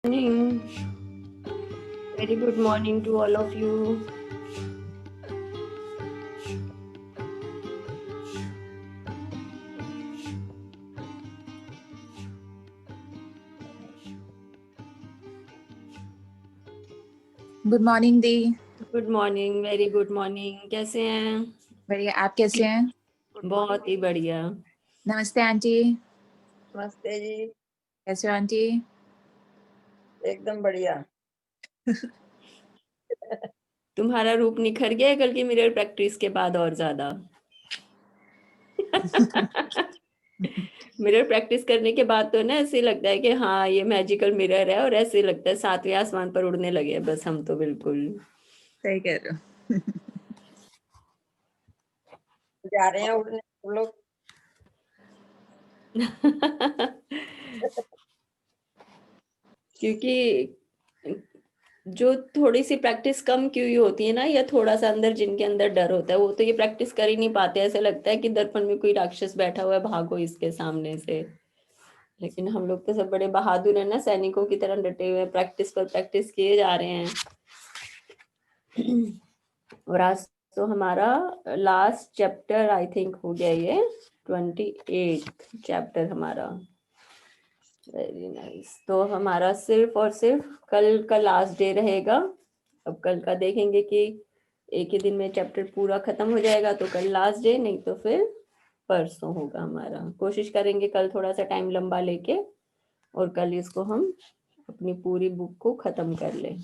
Morning. Very good morning to all of you. Good morning the. Good morning, very good morning. कैसे हैं? बढ़िया, आप कैसे हैं? बहुत ही बढ़िया। नमस्ते आंटी। नमस्ते जी। कैसे हो आंटी? एकदम बढ़िया। तुम्हारा रूप निखर गया है कल की मिरर प्रैक्टिस के बाद और ज्यादा। मिरर प्रैक्टिस करने के बाद तो ना ऐसे लगता है कि हाँ ये मैजिकल मिरर है, और ऐसे लगता है सातवें आसमान पर उड़ने लगे हैं बस हम तो। बिल्कुल सही कह रहे हो। जा रहे हैं उड़ने हम लोग। क्योंकि जो थोड़ी सी प्रैक्टिस कम की हुई होती है ना, या थोड़ा सा अंदर जिनके अंदर डर होता है, वो तो ये प्रैक्टिस कर ही नहीं पाते। ऐसे लगता है कि दर्पण में कोई राक्षस बैठा हुआ है, भागो इसके सामने से। लेकिन हम लोग तो सब बड़े बहादुर है ना, सैनिकों की तरह डटे हुए हैं, प्रैक्टिस पर प्रैक्टिस किए जा रहे हैं। और आज तो हमारा लास्ट चैप्टर आई थिंक हो गया, ये 28 चैप्टर हमारा। Very nice. तो हमारा सिर्फ और सिर्फ कल का लास्ट डे रहेगा। अब कल का देखेंगे कि एक ही दिन में चैप्टर पूरा खत्म हो जाएगा, तो कल लास्ट डे, नहीं तो फिर परसों होगा हमारा। कोशिश करेंगे कल थोड़ा सा टाइम लंबा लेके, और कल इसको हम अपनी पूरी बुक को खत्म कर लें।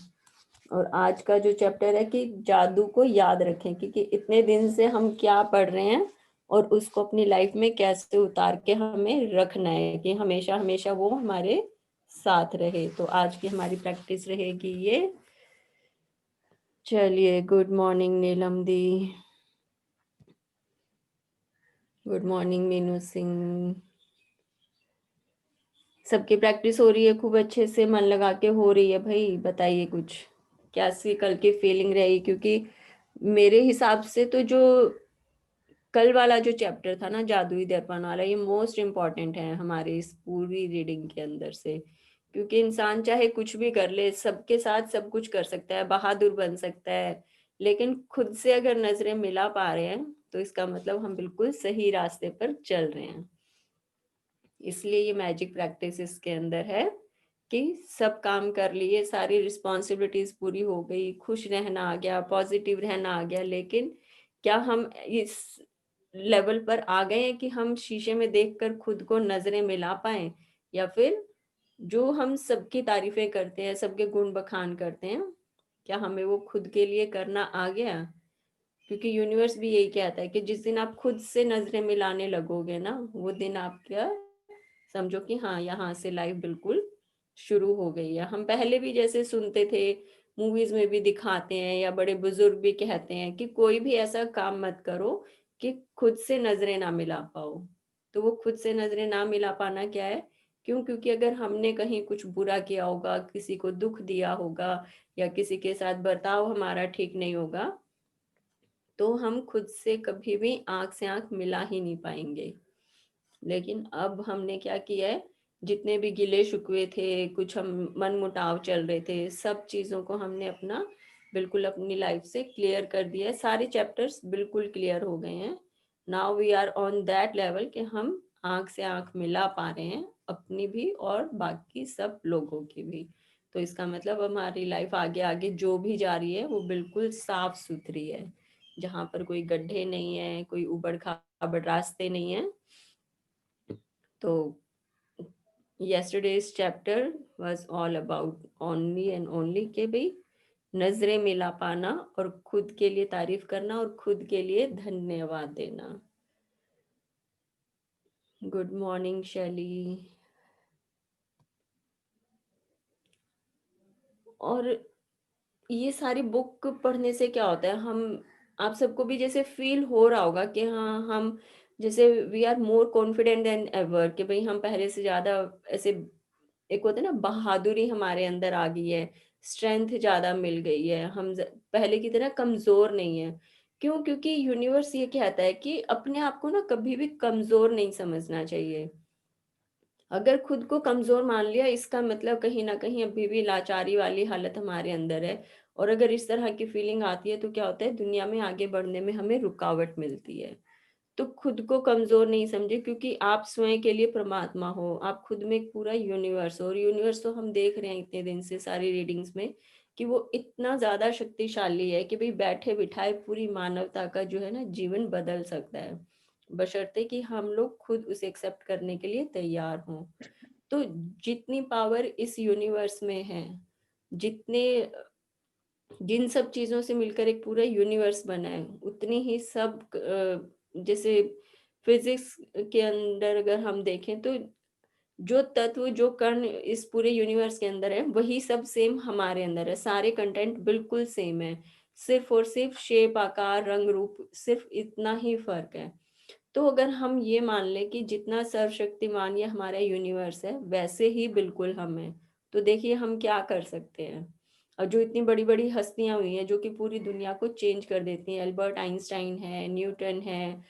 और आज का जो चैप्टर है कि जादू को याद रखें, क्योंकि इतने दिन से हम क्या पढ़ रहे हैं और उसको अपनी लाइफ में कैसे उतार के हमें रखना है कि हमेशा हमेशा वो हमारे साथ रहे। तो आज की हमारी प्रैक्टिस रहेगी ये। चलिए, गुड मॉर्निंग नीलम दी। Good morning Meenu Singh. सबकी प्रैक्टिस हो रही है खूब अच्छे से, मन लगा के हो रही है भाई? बताइए कुछ, कैसी कल की फीलिंग रही? क्योंकि मेरे हिसाब से तो जो कल वाला जो चैप्टर था ना, जादुई दर्पण वाला, ये मोस्ट इम्पॉर्टेंट है हमारे इस पूरी रीडिंग के अंदर से। क्योंकि इंसान चाहे कुछ भी कर ले, सबके साथ सब कुछ कर सकता है, बहादुर बन सकता है, लेकिन खुद से अगर नजरें मिला पा रहे हैं तो इसका मतलब हम बिल्कुल सही रास्ते पर चल रहे हैं। इसलिए ये मैजिक प्रैक्टिस इसके अंदर है कि सब काम कर लिए, सारी रिस्पॉन्सिबिलिटीज पूरी हो गई, खुश रहना आ गया, पॉजिटिव रहना आ गया, लेकिन क्या हम इस लेवल पर आ गए हैं कि हम शीशे में देखकर खुद को नजरें मिला पाए? या फिर जो हम सबकी तारीफें करते हैं, सबके गुण बखान करते हैं, क्या हमें वो खुद के लिए करना आ गया? क्योंकि यूनिवर्स भी यही कहता है कि जिस दिन आप खुद से नजरें मिलाने लगोगे ना, वो दिन आपका समझो कि हाँ, यहाँ से लाइफ बिल्कुल शुरू हो गई है। हम पहले भी जैसे सुनते थे, मूवीज में भी दिखाते हैं, या बड़े बुजुर्ग भी कहते हैं कि कोई भी ऐसा काम मत करो कि खुद से नजरें ना मिला पाओ। तो वो खुद से नजरें ना मिला पाना क्या है? क्यों? क्योंकि अगर हमने कहीं कुछ बुरा किया होगा, किसी को दुख दिया होगा, या किसी के साथ बर्ताव हमारा ठीक नहीं होगा, तो हम खुद से कभी भी आंख से आंख मिला ही नहीं पाएंगे। लेकिन अब हमने क्या किया है, जितने भी गिले शिकवे थे, कुछ हम मन मुटाव चल रहे थे, सब चीजों को हमने अपना बिल्कुल अपनी लाइफ से क्लियर कर दिया है। सारे चैप्टर्स बिल्कुल क्लियर हो गए हैं। Now we are on that level कि हम आंख से आंख मिला पा रहे हैं, अपनी भी और बाकी सब लोगों की भी। तो इसका मतलब हमारी लाइफ आगे आगे जो भी जा रही है वो बिल्कुल साफ सुथरी है, जहाँ पर कोई गड्ढे नहीं है, कोई उबड़ खाबड़ रास्ते नहीं है। तो yesterday's chapter was all about only and only के भाई नजरें मिला पाना, और खुद के लिए तारीफ करना, और खुद के लिए धन्यवाद देना। गुड मॉर्निंग शैली। और ये सारी बुक पढ़ने से क्या होता है, हम आप सबको भी जैसे फील हो रहा होगा कि हाँ, हम जैसे we are more confident than ever, कि भाई हम पहले से ज्यादा ऐसे, एक होता है ना, बहादुरी हमारे अंदर आ गई है, स्ट्रेंथ ज्यादा मिल गई है, हम पहले की तरह कमजोर नहीं है। क्यों? क्योंकि यूनिवर्स ये कहता है कि अपने आप को ना कभी भी कमजोर नहीं समझना चाहिए। अगर खुद को कमज़ोर मान लिया, इसका मतलब कहीं न कहीं अभी भी लाचारी वाली हालत हमारे अंदर है। और अगर इस तरह की फीलिंग आती है तो क्या होता है, दुनिया में आगे बढ़ने में हमें रुकावट मिलती है। तो खुद को कमज़ोर नहीं समझें, क्योंकि आप स्वयं के लिए परमात्मा हो, आप खुद में एक पूरा यूनिवर्स हो, और यूनिवर्स तो हम देख रहे हैं इतने दिन से सारी रीडिंग्स में कि वो इतना ज़्यादा शक्तिशाली है कि भई बैठे-बिठाए पूरी मानवता का जो है ना जीवन बदल सकता है। बशर्ते कि हम लोग खुद उसे एक्सेप्ट करने के लिए तैयार हों। तो जितनी पावर इस यूनिवर्स में है, जितने जिन सब चीज़ों से मिलकर एक पूरा यूनिवर्स बना है, उतनी ही सब जैसे फिज़िक्स के अंदर अगर हम देखें तो जो तत्व, जो कण इस पूरे यूनिवर्स के अंदर है, वही सब सेम हमारे अंदर है। सारे कंटेंट बिल्कुल सेम है। सिर्फ़ और सिर्फ़ शेप, आकार, रंग, रूप, सिर्फ़ इतना ही फ़र्क है। तो अगर हम ये मान लें कि जितना सर्वशक्तिमान ये हमारा यूनिवर्स है, वैसे ही बिल्कुल हम हैं, तो देखिए हम क्या कर सकते हैं। और जो इतनी बड़ी-बड़ी हस्तियाँ हुई हैं, जो कि पूरी दुनिया को चेंज कर देती हैं, एल्बर्ट आइंस्टाइन है, न्यूटन है,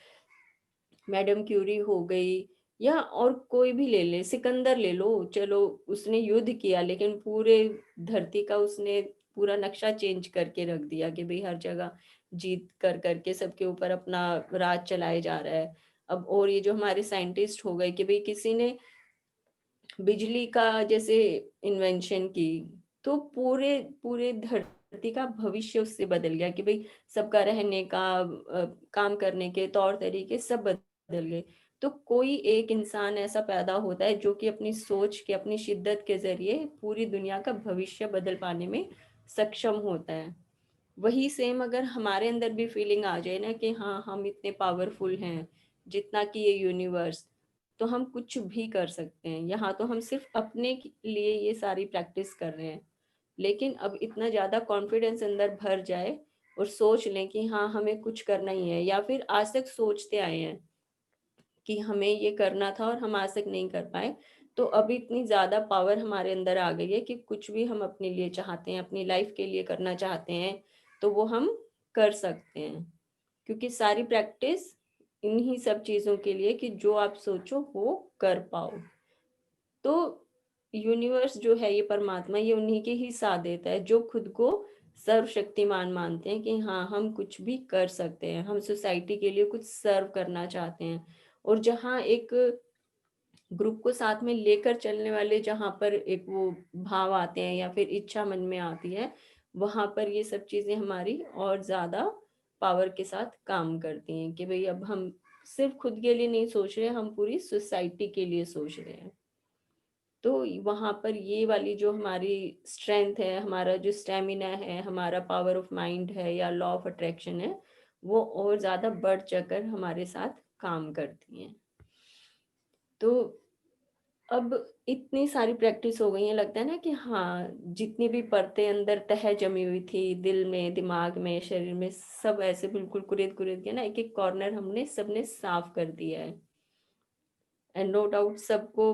मैडम क्यूरी हो गई, या और कोई भी ले लें, सिकंदर ले लो, चलो उसने युद्ध किया लेकिन पूरे धरती का उसने पूरा नक्शा चेंज करके रख दिया कि भई हर जगह जीत कर के सबके ऊपर अपना राज चलाए जा रहा है। अब और ये जो हमारे साइंटिस्ट हो गए कि भई किसी ने बिजली का जैसे इन्वेंशन की, तो पूरे पूरे धरती का भविष्य उससे बदल गया कि भई सबका रहने का, काम करने के तौर तरीके सब बदल गए। तो कोई एक इंसान ऐसा पैदा होता है जो कि अपनी सोच के, अपनी शिद्दत के ज़रिए पूरी दुनिया का भविष्य बदल पाने में सक्षम होता है। वही सेम अगर हमारे अंदर भी फीलिंग आ जाए ना कि हाँ, हम इतने पावरफुल हैं, जितना कि ये यूनिवर्स, तो हम कुछ भी कर सकते हैं। यहाँ तो हम सिर्फ़ अपने लिए ये सारी प्रैक्टिस कर रहे हैं। लेकिन अब इतना ज़्यादा कॉन्फिडेंस अंदर भर जाए और सोच लें कि हाँ, हमें कुछ करना ही है, या फिर आज तक सोचते आए हैं कि हमें ये करना था और हम आज तक नहीं कर पाए। तो अभी इतनी ज़्यादा पावर हमारे अंदर आ गई है कि कुछ भी हम अपने लिए चाहते हैं, अपनी लाइफ़ के लिए करना चाहते हैं, तो वो हम कर सकते हैं। क्योंकि सारी प्रैक्टिस इन्हीं सब चीज़ों के लिए कि जो आप सोचो वो कर पाओ। तो यूनिवर्स जो है, ये परमात्मा, ये उन्हीं के ही साथ देता है जो खुद को सर्वशक्तिमान मानते हैं कि हाँ, हम कुछ भी कर सकते हैं, हम सोसाइटी के लिए कुछ सर्व करना चाहते हैं। और जहाँ एक ग्रुप को साथ में लेकर चलने वाले, जहाँ पर एक वो भाव आते हैं या फिर इच्छा मन में आती है, वहाँ पर ये सब चीज़ें हमारी और ज़्यादा पावर के साथ काम करती हैं कि भई अब हम सिर्फ़ खुद के लिए नहीं सोच रहे, हम पूरी सोसाइटी के लिए सोच रहे हैं। तो वहाँ पर ये वाली जो हमारी स्ट्रेंथ है, हमारा जो स्टैमिना है, हमारा पावर ऑफ माइंड है या लॉ ऑफ अट्रैक्शन है, वो और ज़्यादा बढ़-चढ़ कर हमारे साथ काम करती हैं। तो अब इतनी सारी प्रैक्टिस हो गई है, लगता है ना कि हाँ, जितनी भी परतें अंदर तह जमी हुई थी, दिल में, दिमाग में, शरीर में, सब ऐसे बिल्कुल कुरेद-कुरेद के ना एक-एक कॉर्नर हमने सबने साफ कर दिया है। एंड नो डाउट सबको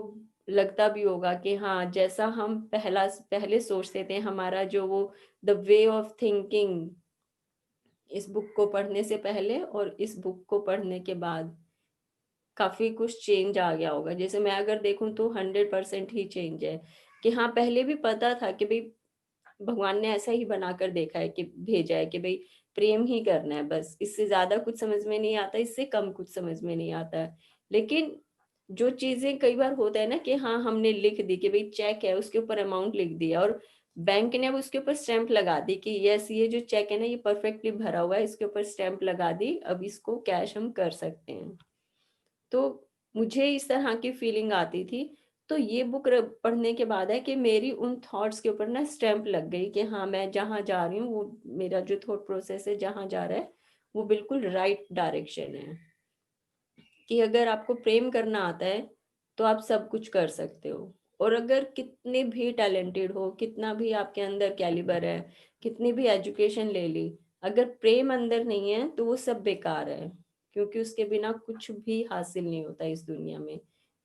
लगता भी होगा कि हाँ, जैसा हम पहले सोचते थे, हमारा जो वो द वे ऑफ थिंकिंग, इस बुक को पढ़ने से पहले और इस बुक को पढ़ने के बाद काफ़ी कुछ चेंज आ गया होगा। जैसे मैं अगर देखूँ तो 100% ही चेंज है, कि हाँ, पहले भी पता था कि भई भगवान ने ऐसा ही बनाकर देखा है कि भेजा है कि भई प्रेम ही करना है बस, इससे ज़्यादा कुछ समझ में नहीं आता, इससे कम कुछ समझ में नहीं आता है। लेकिन जो चीज़ें कई बार होता है ना कि हाँ, हमने लिख दी कि भई चेक है, उसके ऊपर अमाउंट लिख दिया और बैंक ने अब उसके ऊपर स्टैम्प लगा दी कि यस, ये जो चेक है ना, ये परफेक्टली भरा हुआ है, इसके ऊपर स्टैम्प लगा दी, अब इसको कैश हम कर सकते हैं। तो मुझे इस तरह की फीलिंग आती थी। तो ये बुक पढ़ने के बाद है कि मेरी उन थॉट्स के ऊपर ना स्टैम्प लग गई कि हाँ, मैं जहाँ जा रही हूँ, वो मेरा जो थॉट प्रोसेस है जहाँ जा रहा है, वो बिल्कुल राइट डायरेक्शन है। कि अगर आपको प्रेम करना आता है, तो आप सब कुछ कर सकते हो। और अगर कितने भी टैलेंटेड हो, कितना भी आपके अंदर कैलिबर है, कितनी भी एजुकेशन ले ली, अगर प्रेम अंदर नहीं है, तो वो सब बेकार है। क्योंकि उसके बिना कुछ भी हासिल नहीं होता इस दुनिया में।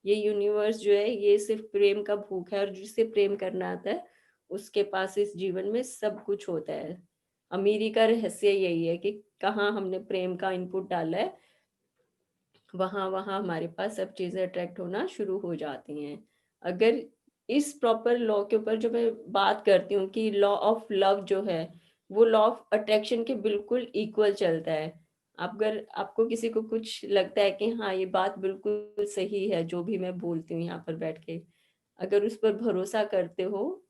ये यूनिवर्स जो है, ये सिर्फ़ प्रेम का भूख है, और जिसे प्रेम करना आता है, उसके पास इस जीवन में सब कुछ होता है। अमीरी का रहस्य यही है कि कहाँ हमने प्रेम का इनपुट डाला है, वहाँ वहाँ हमारे पास सब चीजें अट्रैक्ट होना शुरू हो जाती हैं। अगर इस प्रॉपर लॉ के ऊपर जो मैं बात करती हूँ कि लॉ ऑफ लव जो है, वो लॉ ऑफ अट्रैक्शन के बिल्कुल इक्वल चलता है। अगर आपको किसी को कुछ लगता है कि हाँ ये बात बिल्कुल सही है जो भी मैं बोलती हूँ यहाँ पर बैठ के, अगर उस पर भरोसा करते हो,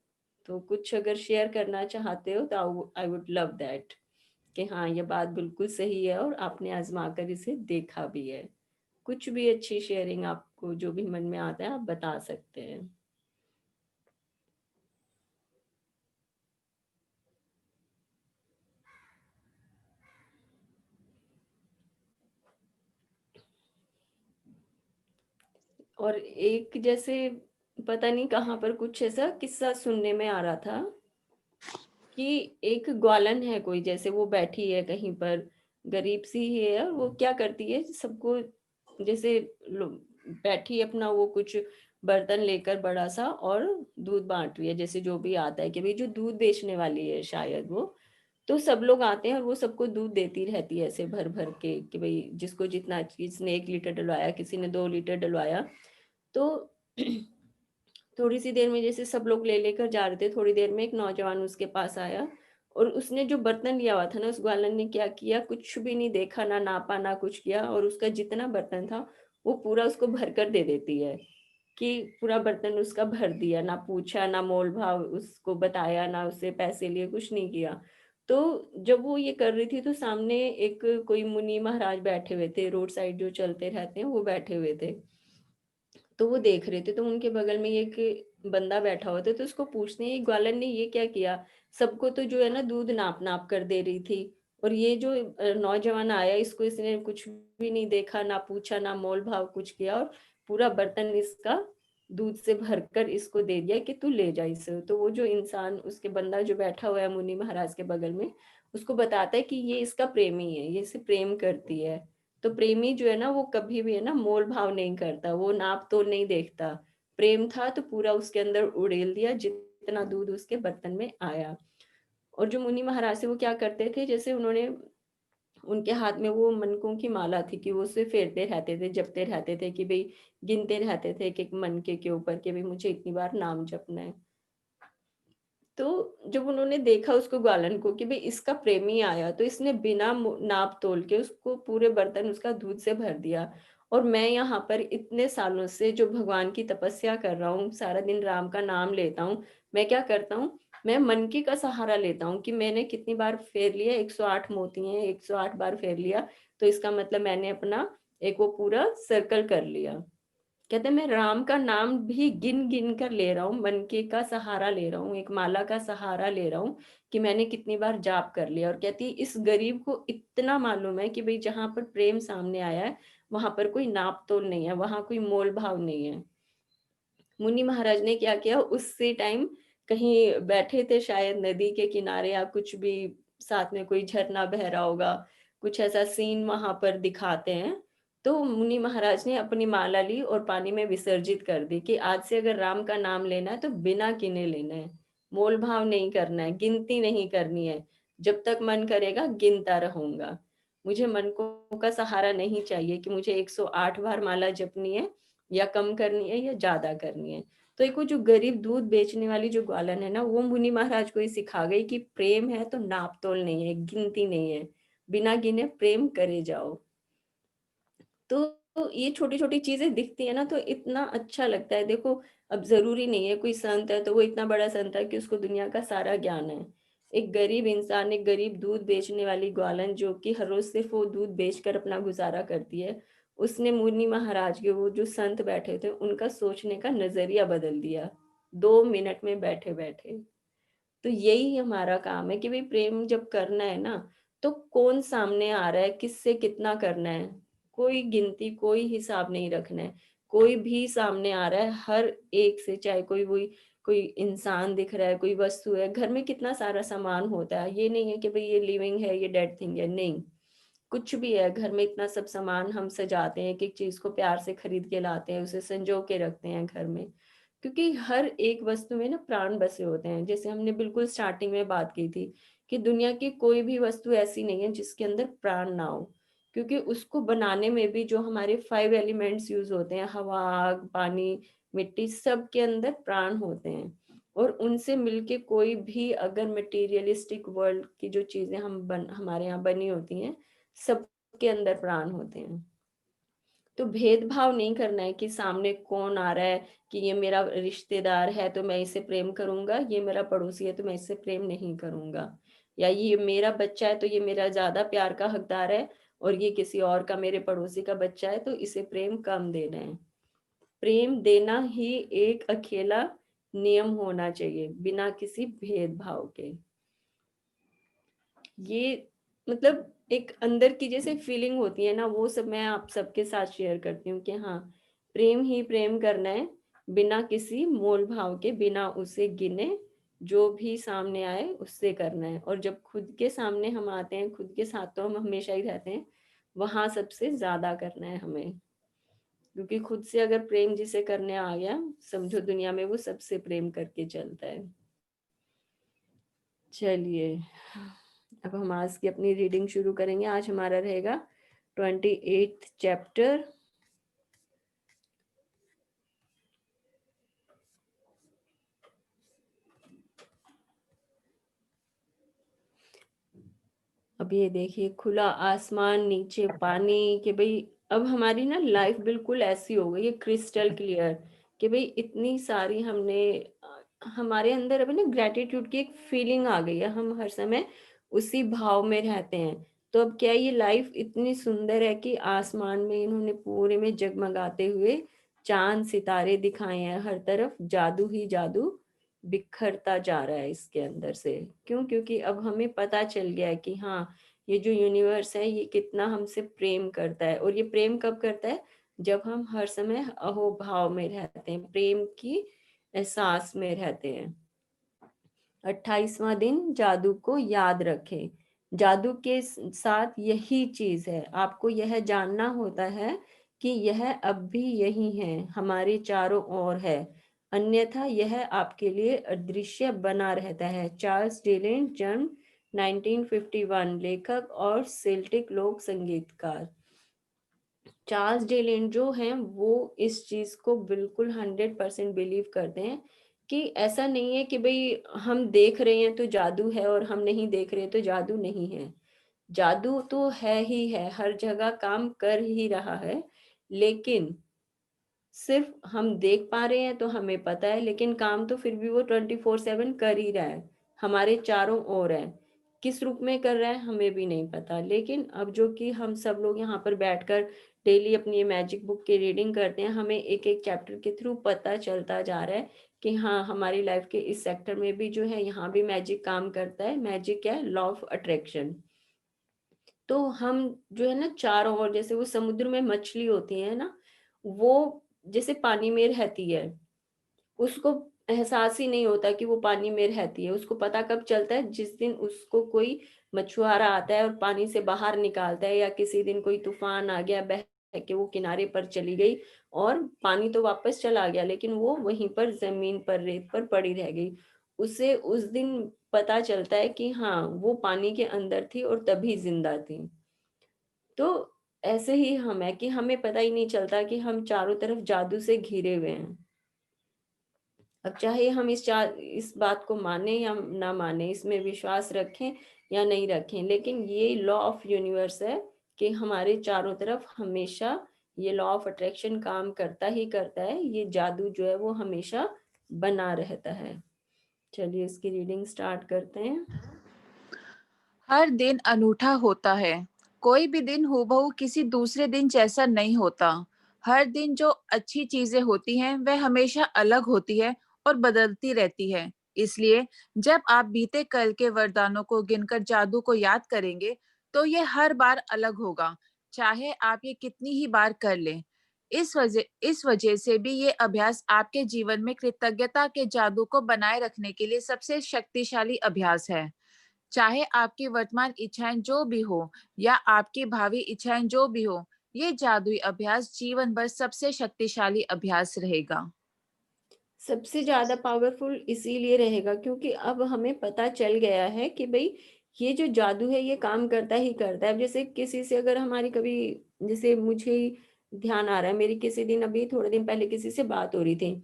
तो कुछ अगर शेयर करना चाहते हो तो आई वुड लव दैट, कि हाँ ये बात बिल्कुल सही है और आपने आजमा कर इसे देखा भी है। कुछ भी अच्छी शेयरिंग आपको जो भी मन में आता है आप बता सकते हैं। और एक जैसे पता नहीं कहाँ पर कुछ ऐसा किस्सा सुनने में आ रहा था कि एक ग्वालन है कोई, जैसे वो बैठी है कहीं पर, गरीब सी ही है, और वो क्या करती है सबको, जैसे बैठी अपना वो कुछ बर्तन लेकर बड़ा सा और दूध बांट रही है, जैसे जो भी आता है कि भाई जो दूध बेचने वाली है शायद वो, तो सब लोग आते हैं और वो सबको दूध देती रहती है ऐसे भर भर के, कि भाई जिसको जितना, किसी ने 1 लीटर डलवाया, किसी ने 2 लीटर डलवाया। तो थोड़ी सी देर में जैसे सब लोग ले लेकर जा रहे थे, थोड़ी देर में एक नौजवान उसके पास आया, और उसने जो बर्तन लिया हुआ था ना, उस ग्वालन ने क्या किया, कुछ भी नहीं देखा, ना नापा ना कुछ किया, और उसका जितना बर्तन था वो पूरा उसको भर कर दे देती है, कि पूरा बर्तन उसका भर दिया, ना पूछा ना मोल भाव उसको बताया, ना उससे पैसे लिए, कुछ नहीं किया। तो जब वो ये कर रही थी तो सामने एक कोई मुनि महाराज बैठे हुए थे, रोड साइड जो चलते रहते हैं वो बैठे हुए थे। तो वो देख रहे थे, तो उनके बगल में एक बंदा बैठा हुआ था, तो उसको पूछते हैं, ये ग्वालन ने ये क्या किया, सबको तो जो है ना दूध नाप नाप कर दे रही थी, और ये जो नौजवान आया इसको इसने कुछ भी नहीं देखा, ना पूछा ना मोल भाव कुछ किया, और पूरा बर्तन इसका दूध से भरकर इसको दे दिया कि तू ले जा इसे। तो वो जो इंसान, उसके बंदा जो बैठा हुआ है मुनि महाराज के बगल में, उसको बताता है कि ये इसका प्रेमी है, ये इसे प्रेम करती है। तो प्रेमी जो है ना वो कभी भी है ना मोल भाव नहीं करता, वो नाप तोल नहीं देखता, प्रेम था तो पूरा उसके अंदर उड़ेल दिया जितना दूध उसके बर्तन में आया। और जो मुनि महाराज से वो क्या करते थे, जैसे उन्होंने, उनके हाथ में वो मनकों की माला थी कि वो उसे फेरते रहते थे, जपते रहते थे, कि भाई गिनते रहते थे कि एक मन के ऊपर, कि भाई मुझे इतनी बार नाम जपना है। तो जब उन्होंने देखा उसको, ग्वालन को, कि भाई इसका प्रेमी आया, तो इसने बिना नाप तोल के उसको पूरे बर्तन उसका दूध से भर दिया। और मैं यहाँ पर इतने सालों से जो भगवान की तपस्या कर रहा हूँ, सारा दिन राम का नाम लेता हूँ, मैं क्या करता हूँ, मैं मन की का सहारा लेता हूँ कि मैंने कितनी बार फेर लिया, 108 मोती हैं, 108 बार फेर लिया, तो इसका मतलब मैंने अपना एक वो पूरा सर्कल कर लिया। कहते हैं मैं राम का नाम भी गिन गिन कर ले रहा हूँ, मन के का सहारा ले रहा हूँ, एक माला का सहारा ले रहा हूँ, कि मैंने कितनी बार जाप कर लिया। और कहती है इस गरीब को इतना मालूम है कि भाई जहां पर प्रेम सामने आया है वहां पर कोई नाप तोल नहीं है, वहां कोई मोल भाव नहीं है। मुनि महाराज ने क्या किया, उससे टाइम कहीं बैठे थे शायद नदी के किनारे या कुछ भी, साथ में कोई झरना बह रहा होगा, कुछ ऐसा सीन वहां पर दिखाते हैं। तो मुनि महाराज ने अपनी माला ली और पानी में विसर्जित कर दी, कि आज से अगर राम का नाम लेना है तो बिना गिने लेना है, मोल भाव नहीं करना है, गिनती नहीं करनी है, जब तक मन करेगा गिनता रहूंगा। मुझे मन को का सहारा नहीं चाहिए कि मुझे 108 बार माला जपनी है, या कम करनी है या ज्यादा करनी है। तो एक वो जो गरीब दूध बेचने वाली जो ग्वालन है ना, वो मुनि महाराज को ये सिखा गई कि प्रेम है तो नाप तोल नहीं है, गिनती नहीं है, बिना गिने प्रेम करे जाओ। तो ये छोटी छोटी चीजें दिखती है ना तो इतना अच्छा लगता है। देखो, अब जरूरी नहीं है कोई संत है तो वो इतना बड़ा संत है कि उसको दुनिया का सारा ज्ञान है। एक गरीब इंसान, एक गरीब दूध बेचने वाली ग्वालन जो कि हर रोज सिर्फ वो दूध बेचकर अपना गुजारा करती है, उसने मुनि महाराज के, वो जो संत बैठे थे, उनका सोचने का नजरिया बदल दिया 2 मिनट में बैठे बैठे। तो यही हमारा काम है कि भाई प्रेम जब करना है ना, तो कौन सामने आ रहा है, किससे कितना करना है, कोई गिनती कोई हिसाब नहीं रखना है। कोई भी सामने आ रहा है, हर एक से, चाहे कोई इंसान दिख रहा है, कोई वस्तु है, घर में कितना सारा सामान होता है, ये नहीं है कि भाई ये लिविंग है ये डेड थिंग है, नहीं, कुछ भी है घर में, इतना सब सामान हम सजाते हैं, एक एक चीज को प्यार से खरीद के लाते हैं, उसे संजो के रखते हैं घर में, क्योंकि हर एक वस्तु में ना प्राण बसे होते हैं। जैसे हमने बिल्कुल स्टार्टिंग में बात की थी कि दुनिया की कोई भी वस्तु ऐसी नहीं है जिसके अंदर प्राण ना हो, क्योंकि उसको बनाने में भी जो हमारे 5 एलिमेंट्स यूज होते हैं, हवा, आग, पानी, मिट्टी, सब के अंदर प्राण होते हैं। और उनसे मिलके कोई भी अगर मटेरियलिस्टिक वर्ल्ड की जो चीजें हमारे यहाँ बनी होती हैं, सबके अंदर प्राण होते हैं। तो भेदभाव नहीं करना है कि सामने कौन आ रहा है, कि ये मेरा रिश्तेदार है तो मैं इसे प्रेम करूंगा, ये मेरा पड़ोसी है तो मैं इससे प्रेम नहीं करूंगा, या ये मेरा बच्चा है तो ये मेरा ज्यादा प्यार का हकदार है, और ये किसी और का, मेरे पड़ोसी का बच्चा है तो इसे प्रेम कम देना है। प्रेम देना ही एक अकेला नियम होना चाहिए, बिना किसी भेदभाव के। ये मतलब एक अंदर की जैसे फीलिंग होती है ना, वो सब मैं आप सबके साथ शेयर करती हूँ कि हाँ, प्रेम ही प्रेम करना है, बिना किसी मोल भाव के, बिना उसे गिने, जो भी सामने आए उससे करना है। और जब खुद के सामने हम आते हैं, खुद के साथ तो हम हमेशा ही रहते हैं, वहां सबसे ज्यादा करना है हमें, क्योंकि खुद से अगर प्रेम जिसे करने आ गया, समझो दुनिया में वो सबसे प्रेम करके चलता है। चलिए, अब हम आज की अपनी रीडिंग शुरू करेंगे। आज हमारा रहेगा 28th चैप्टर। अब ये देखिए, खुला आसमान, नीचे पानी, कि भाई अब हमारी ना लाइफ बिल्कुल ऐसी हो गई है, क्रिस्टल क्लियर, कि भाई इतनी सारी हमने हमारे अंदर अभी ना ग्रेटिट्यूड की एक फीलिंग आ गई है, हम हर समय उसी भाव में रहते हैं। तो अब क्या, ये लाइफ इतनी सुंदर है कि आसमान में इन्होंने पूरे में जगमगाते हुए चांद सितारे दिखाए हैं, हर तरफ जादू ही जादू बिखरता जा रहा है इसके अंदर से। क्यों? क्योंकि अब हमें पता चल गया है कि हाँ, ये जो यूनिवर्स है ये कितना हमसे प्रेम करता है। और ये प्रेम कब करता है? जब हम हर समय अहोभाव में रहते हैं, प्रेम की एहसास में रहते हैं। 28वां दिन, जादू को याद रखें। जादू के साथ यही चीज है, आपको यह जानना होता है कि यह अब भी यही है, हमारे चारों ओर है, अन्यथा यह आपके लिए अदृश्य बना रहता है। चार्ल्स डिकेंस, जन्म 1951, लेखक और सेल्टिक लोक संगीतकार। चार्ल्स डिकेंस जो हैं वो इस चीज को बिल्कुल 100% बिलीव करते हैं कि ऐसा नहीं है कि भाई हम देख रहे हैं तो जादू है और हम नहीं देख रहे तो जादू नहीं है। जादू तो है ही है, हर जगह काम कर ही रहा है, लेकिन सिर्फ हम देख पा रहे हैं तो हमें पता है, लेकिन काम तो फिर भी वो 24/7 कर ही रहा है, हमारे चारों ओर है। किस रूप में कर रहा है हमें भी नहीं पता। लेकिन अब जो कि हम सब लोग यहाँ पर बैठकर डेली अपनी ये मैजिक बुक की रीडिंग करते हैं, हमें एक एक चैप्टर के थ्रू पता चलता जा रहा है कि हाँ, हमारी लाइफ के इस सेक्टर में भी जो है, यहाँ भी मैजिक काम करता है। मैजिक है लॉ ऑफ अट्रैक्शन। तो हम जो है ना, चारों ओर, जैसे वो समुद्र में मछली होती है ना, वो जैसे पानी में रहती है, उसको एहसास ही नहीं होता कि वो पानी में रहती है। उसको पता कब चलता है? जिस दिन उसको कोई मछुआरा आता है और पानी से बाहर निकालता है, या किसी दिन कोई तूफान आ गया, बह के वो किनारे पर चली गई, और पानी तो वापस चला गया लेकिन वो वहीं पर जमीन पर, रेत पर पड़ी रह गई। उसे उस दिन पता चलता है कि हाँ, वो पानी के अंदर थी और तभी जिंदा थी। तो ऐसे ही हम है कि हमें पता ही नहीं चलता कि हम चारों तरफ जादू से घिरे हुए हैं। अब चाहे हम इस बात को माने या ना माने, इसमें विश्वास रखें या नहीं रखें, लेकिन ये लॉ ऑफ यूनिवर्स है कि हमारे चारों तरफ हमेशा ये लॉ ऑफ अट्रैक्शन काम करता ही करता है। ये जादू जो है वो हमेशा बना रहता है। चलिए, इसकी रीडिंग स्टार्ट करते हैं। हर दिन अनूठा होता है। कोई भी दिन हूबहू किसी दूसरे दिन जैसा नहीं होता। हर दिन जो अच्छी चीजें होती हैं वह हमेशा अलग होती है और बदलती रहती है। इसलिए जब आप बीते कल के वरदानों को गिनकर जादू को याद करेंगे तो ये हर बार अलग होगा, चाहे आप ये कितनी ही बार कर लें। इस वजह से भी ये अभ्यास आपके जीवन में कृतज्ञता के जादू को बनाए रखने के लिए सबसे शक्तिशाली अभ्यास है। चाहे आपकी वर्तमान इच्छाएं जो भी हो या आपकी भावी इच्छाएं जो भी हो, ये जादुई अभ्यास जीवन भर सबसे शक्तिशाली अभ्यास रहेगा। सबसे ज्यादा पावरफुल इसीलिए रहेगा क्योंकि अब हमें पता चल गया है कि भाई ये जो जादू है ये काम करता ही करता है। अब जैसे किसी से अगर हमारी कभी, जैसे मुझे ही ध्यान आ रहा है, मेरी किसी दिन, अभी थोड़े दिन पहले किसी से बात हो रही थी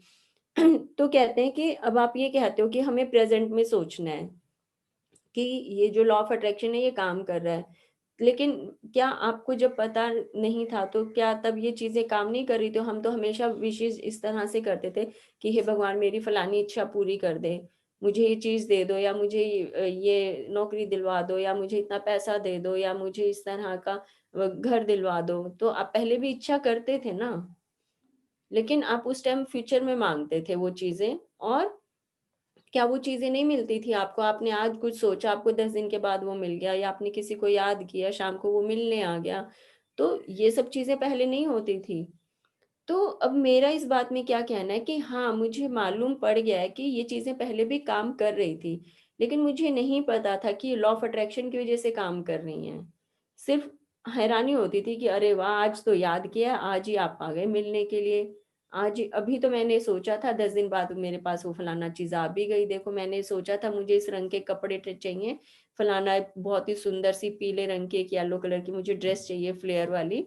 तो कहते हैं कि अब आप ये कहते हो कि हमें प्रेजेंट में सोचना है कि ये जो लॉ ऑफ अट्रैक्शन है ये काम कर रहा है। लेकिन क्या आपको जब पता नहीं था तो क्या तब ये चीज़ें काम नहीं कर रही थी? हम तो हमेशा विशेज़ इस तरह से करते थे कि हे भगवान मेरी फलानी इच्छा पूरी कर दे, मुझे ये चीज़ दे दो, या मुझे ये नौकरी दिलवा दो, या मुझे इतना पैसा दे दो, या मुझे इस तरह का घर दिलवा दो। तो आप पहले भी इच्छा करते थे ना, लेकिन आप उस टाइम फ्यूचर में माँगते थे वो चीज़ें, और क्या वो चीज़ें नहीं मिलती थी आपको? आपने आज कुछ सोचा, आपको 10 दिन के बाद वो मिल गया, या आपने किसी को याद किया, शाम को वो मिलने आ गया। तो ये सब चीज़ें पहले नहीं होती थी। तो अब मेरा इस बात में क्या कहना है कि हाँ, मुझे मालूम पड़ गया है कि ये चीज़ें पहले भी काम कर रही थी, लेकिन मुझे नहीं पता था कि लॉ ऑफ अट्रैक्शन की वज़ह से काम कर रही हैं। सिर्फ़ हैरानी होती थी कि अरे वाह! आज तो याद किया, आज ही आप आ गए मिलने के लिए। आज ही अभी तो मैंने सोचा था 10 दिन बाद मेरे पास वो फलाना चीज़ आ भी गई। देखो मैंने सोचा था मुझे इस रंग के कपड़े चाहिए, फलाना बहुत ही सुंदर सी पीले रंग की एक येलो कलर की मुझे ड्रेस चाहिए फ्लेयर वाली,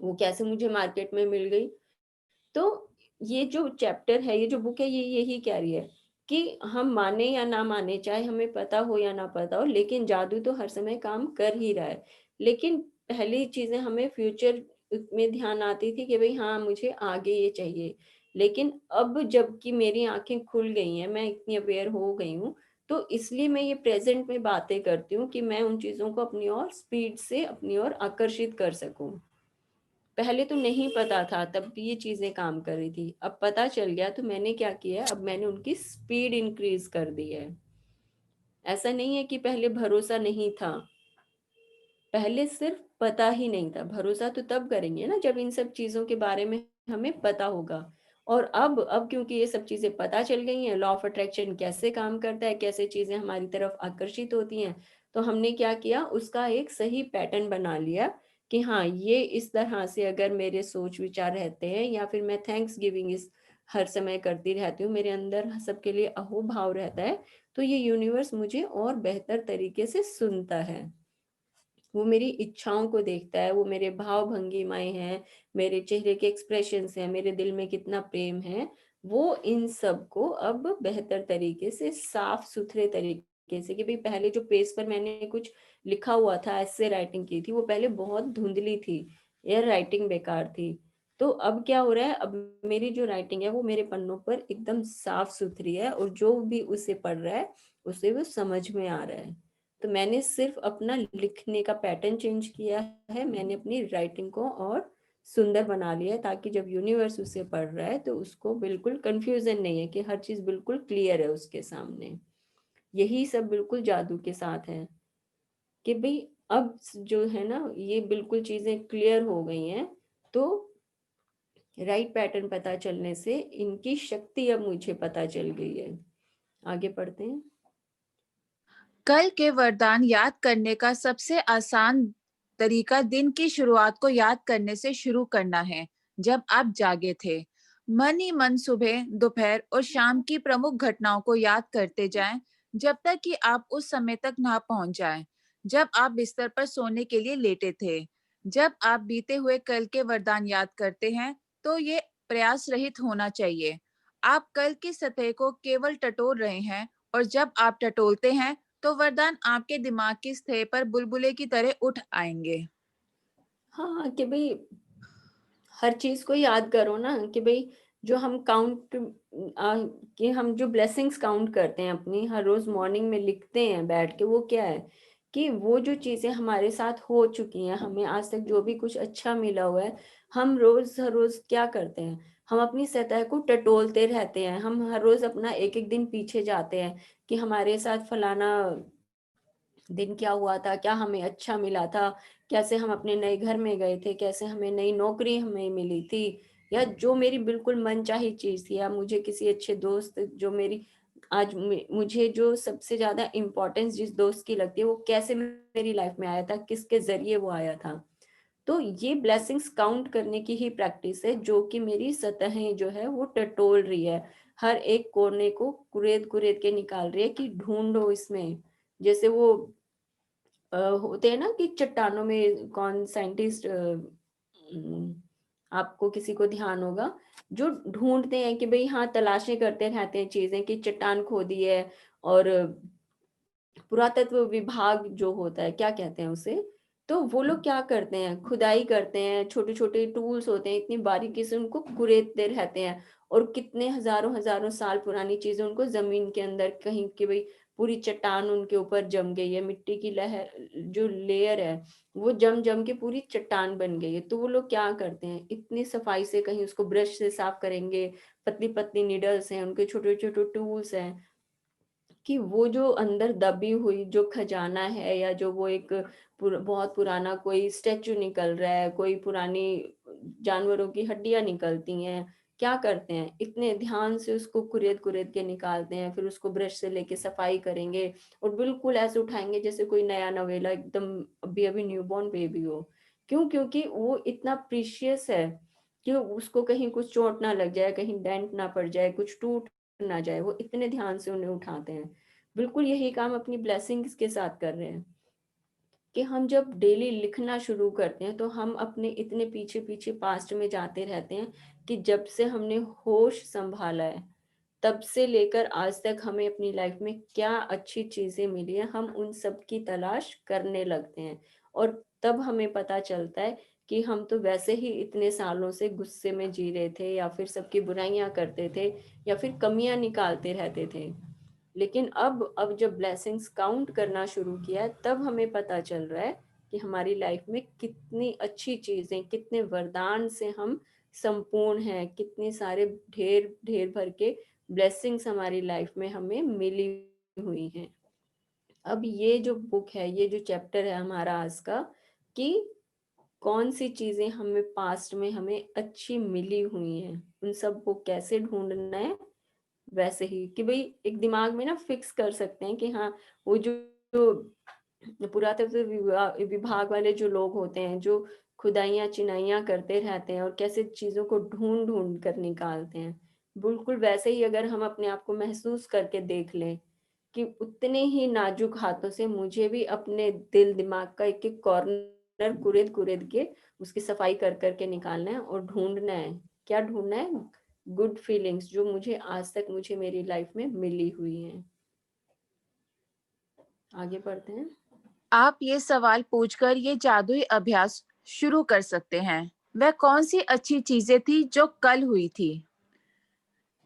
वो कैसे मुझे मार्केट में मिल गई। तो ये जो चैप्टर है, ये जो बुक है, ये यही कह रही है कि हम माने या ना माने, चाहे हमें पता हो या ना पता हो, लेकिन जादू तो हर समय काम कर ही रहा है। लेकिन पहली चीज़ें हमें फ्यूचर में ध्यान आती थी कि भई हाँ, मुझे आगे ये चाहिए। लेकिन अब जबकि मेरी आँखें खुल गई हैं, मैं इतनी अवेयर हो गई हूँ, तो इसलिए मैं ये प्रेज़ेंट में बातें करती हूँ कि मैं उन चीज़ों को अपनी ओर स्पीड से अपनी ओर आकर्षित कर सकूँ। पहले तो नहीं पता था, तब भी ये चीज़ें काम कर रही थी। अब पता चल गया तो मैंने क्या किया, अब मैंने उनकी स्पीड इंक्रीज़ कर दी है। ऐसा नहीं है कि पहले भरोसा नहीं था, पहले सिर्फ़ पता ही नहीं था। भरोसा तो तब करेंगे ना जब इन सब चीज़ों के बारे में हमें पता होगा। और अब क्योंकि ये सब चीज़ें पता चल गई हैं, लॉ ऑफ अट्रैक्शन कैसे काम करता है, कैसे चीज़ें हमारी तरफ आकर्षित होती हैं, तो हमने क्या किया, उसका एक सही पैटर्न बना लिया कि हाँ, ये इस तरह से अगर मेरे सोच-विचार रहते हैं, या फिर मैं थैंक्स गिविंग इस हर समय करती रहती हूँ, मेरे अंदर सबके लिए अहोभाव रहता है, तो ये यूनिवर्स मुझे और बेहतर तरीके से सुनता है। वो मेरी इच्छाओं को देखता है, वो मेरे भाव-भंगिमाएँ हैं, मेरे चेहरे के एक्सप्रेशंस हैं, मेरे दिल में कितना प्रेम है, वो इन सब को अब बेहतर तरीके से, साफ-सुथरे तरीके से, कि भई पहले जो पेज पर मैंने कुछ लिखा हुआ था, एस्से राइटिंग की थी, वो पहले बहुत धुंधली थी, या राइटिंग बेकार थी। तो अब क्या हो रहा है, अब मेरी जो राइटिंग है, वो मेरे पन्नों पर एकदम साफ-सुथरी है, और जो भी उसे पढ़ रहा है, उसे वो समझ में आ रहा है। तो मैंने सिर्फ़ अपना लिखने का पैटर्न चेंज किया है, मैंने अपनी राइटिंग को और सुंदर बना लिया है, ताकि जब यूनिवर्स उसे पढ़ रहा है तो उसको बिल्कुल कन्फ्यूज़न नहीं है, कि हर चीज़ बिल्कुल क्लियर है उसके सामने। यही सब बिल्कुल जादू के साथ है, कि भई अब जो है ना, ये बिल्कुल चीज़ें क्लियर हो गई हैं, तो राइट पैटर्न पता चलने से इनकी शक्ति अब मुझे पता चल गई है। आगे पढ़ते हैं। कल के वरदान याद करने का सबसे आसान तरीका दिन की शुरुआत को याद करने से शुरू करना है, जब आप जागे थे। मन ही मन सुबह, दोपहर और शाम की प्रमुख घटनाओं को याद करते जाएं, जब तक कि आप उस समय तक ना पहुंच जाएं, जब आप बिस्तर पर सोने के लिए लेटे थे। जब आप बीते हुए कल के वरदान याद करते हैं, तो ये प्रयास रहित होना चाहिए। आप कल की सतह को केवल टटोल रहे हैं, और जब आप टटोलते हैं, तो वरदान आपके दिमाग की सतह पर बुलबुले की तरह उठ आएंगे। हाँ, कि भई हर चीज़ को याद करो ना, कि भई जो हम कि हम जो ब्लेसिंग्स काउंट करते हैं अपनी, हर रोज़ मॉर्निंग में लिखते हैं बैठ के, वो क्या है कि वो जो चीज़ें हमारे साथ हो चुकी हैं, हमें आज तक जो भी कुछ अच्छा मिला हुआ है, हम रोज़ हर रोज़ क्या करते हैं, हम अपनी सतह को टटोलते रहते हैं। हम हर रोज़ अपना एक-एक दिन पीछे जाते हैं कि हमारे साथ फलाना दिन क्या हुआ था, क्या हमें अच्छा मिला था, कैसे हम अपने नए घर में गए थे, कैसे हमें नई नौकरी हमें मिली थी, या जो मेरी बिल्कुल मनचाही चीज़ थी, या मुझे किसी अच्छे दोस्त जो मेरी आज मुझे जो सबसे ज़्यादा इम्पोर्टेंस जिस दोस्त की लगती है, वो कैसे मेरी लाइफ में आया था, किसके ज़रिए वो आया था। तो ये ब्लेसिंग्स काउंट करने की ही प्रैक्टिस है, जो कि मेरी सतहें जो है वो टटोल रही है। हर एक कोने को कुरेद-कुरेद के निकाल रही है कि ढूँढो इसमें, जैसे वो होते हैं ना कि चट्टानों में कौन साइंटिस्ट, आपको किसी को ध्यान होगा, जो ढूंढते हैं कि भाई हाँ, तलाशें करते रहते हैं चीजें कि चट्टान खोदी है। और पुरातत्व विभाग जो होता है, क्या कहते हैं उसे, तो वो लोग क्या करते हैं, खुदाई करते हैं, छोटे छोटे टूल्स होते हैं, इतनी बारीकी से उनको कुरेदते रहते हैं। और कितने हजारों हजारों साल पुरानी चीजें उनको जमीन के अंदर कहीं कि भाई पूरी चट्टान उनके ऊपर जम गई है, मिट्टी की लहर जो लेयर है वो जम जम के पूरी चट्टान बन गई है। तो वो लोग क्या करते हैं, इतनी सफाई से कहीं उसको ब्रश से साफ करेंगे, पतली पतली निडल्स हैं उनके, छोटे छोटे टूल्स हैं, कि वो जो अंदर दबी हुई जो खजाना है, या जो वो एक बहुत पुराना कोई स्टेचू निकल रहा है, कोई पुरानी जानवरों की हड्डियां निकलती हैं, क्या करते हैं, इतने ध्यान से उसको कुरेद कुरेद के निकालते हैं, फिर उसको ब्रश से लेके सफाई करेंगे और बिल्कुल ऐसे उठाएंगे जैसे कोई नया नवेला एकदम अभी अभी न्यूबॉर्न बेबी हो। क्यों? क्योंकि वो इतना प्रीशियस है कि उसको कहीं कुछ चोट ना लग जाए, कहीं डेंट ना पड़ जाए, कुछ टूट ना जाए, वो इतने ध्यान से उन्हें उठाते हैं। बिल्कुल यही काम अपनी ब्लेसिंग्स के साथ कर रहे हैं कि हम जब डेली लिखना शुरू करते हैं तो हम अपने इतने पीछे पीछे पास्ट में जाते रहते हैं कि जब से हमने होश संभाला है तब से लेकर आज तक हमें अपनी लाइफ में क्या अच्छी चीजें मिली है, हम उन सब की तलाश करने लगते हैं। और तब हमें पता चलता है कि हम तो वैसे ही इतने सालों से गुस्से में जी रहे थे, या फिर सबकी बुराइयां करते थे, या फिर कमियां निकालते रहते थे। लेकिन अब जब ब्लेसिंग्स काउंट करना शुरू किया है तब हमें पता चल रहा है कि हमारी लाइफ में कितनी अच्छी चीजें, कितने वरदान से हम संपूर्ण हैं, कितने सारे ढेर ढेर भर के ब्लेसिंग्स हमारी लाइफ में हमें मिली हुई हैं। अब ये जो बुक है, ये जो चैप्टर है हमारा आज का, कि कौन सी चीजें हमें पास्ट में हमें अच्छी मिली हुई हैं, उन सब को कैसे ढूंढना है। वैसे ही कि भाई एक दिमाग में ना फिक्स कर सकते हैं कि हाँ, वो जो पुरातत्व विभाग वाले जो लोग होते हैं, जो खुदाइयाँ चिनाइयाँ करते रहते हैं और कैसे चीजों को ढूंढ ढूंढ कर निकालते हैं, बिल्कुल वैसे ही अगर हम अपने आप को महसूस करके देख लें कि उतने ही नाजुक हाथों से मुझे भी अपने दिल दिमाग का एक एक कॉर्नर कुरेद कुरेद के उसकी सफाई कर करके निकालना है और ढूंढना है। क्या ढूंढना है? गुड फीलिंग्स जो मुझे आज तक मुझे मेरी लाइफ में मिली हुई हैं। आगे बढ़ते हैं। आप ये सवाल पूछकर ये जादुई अभ्यास शुरू कर सकते हैं। वह कौन सी अच्छी चीजें थी जो कल हुई थी?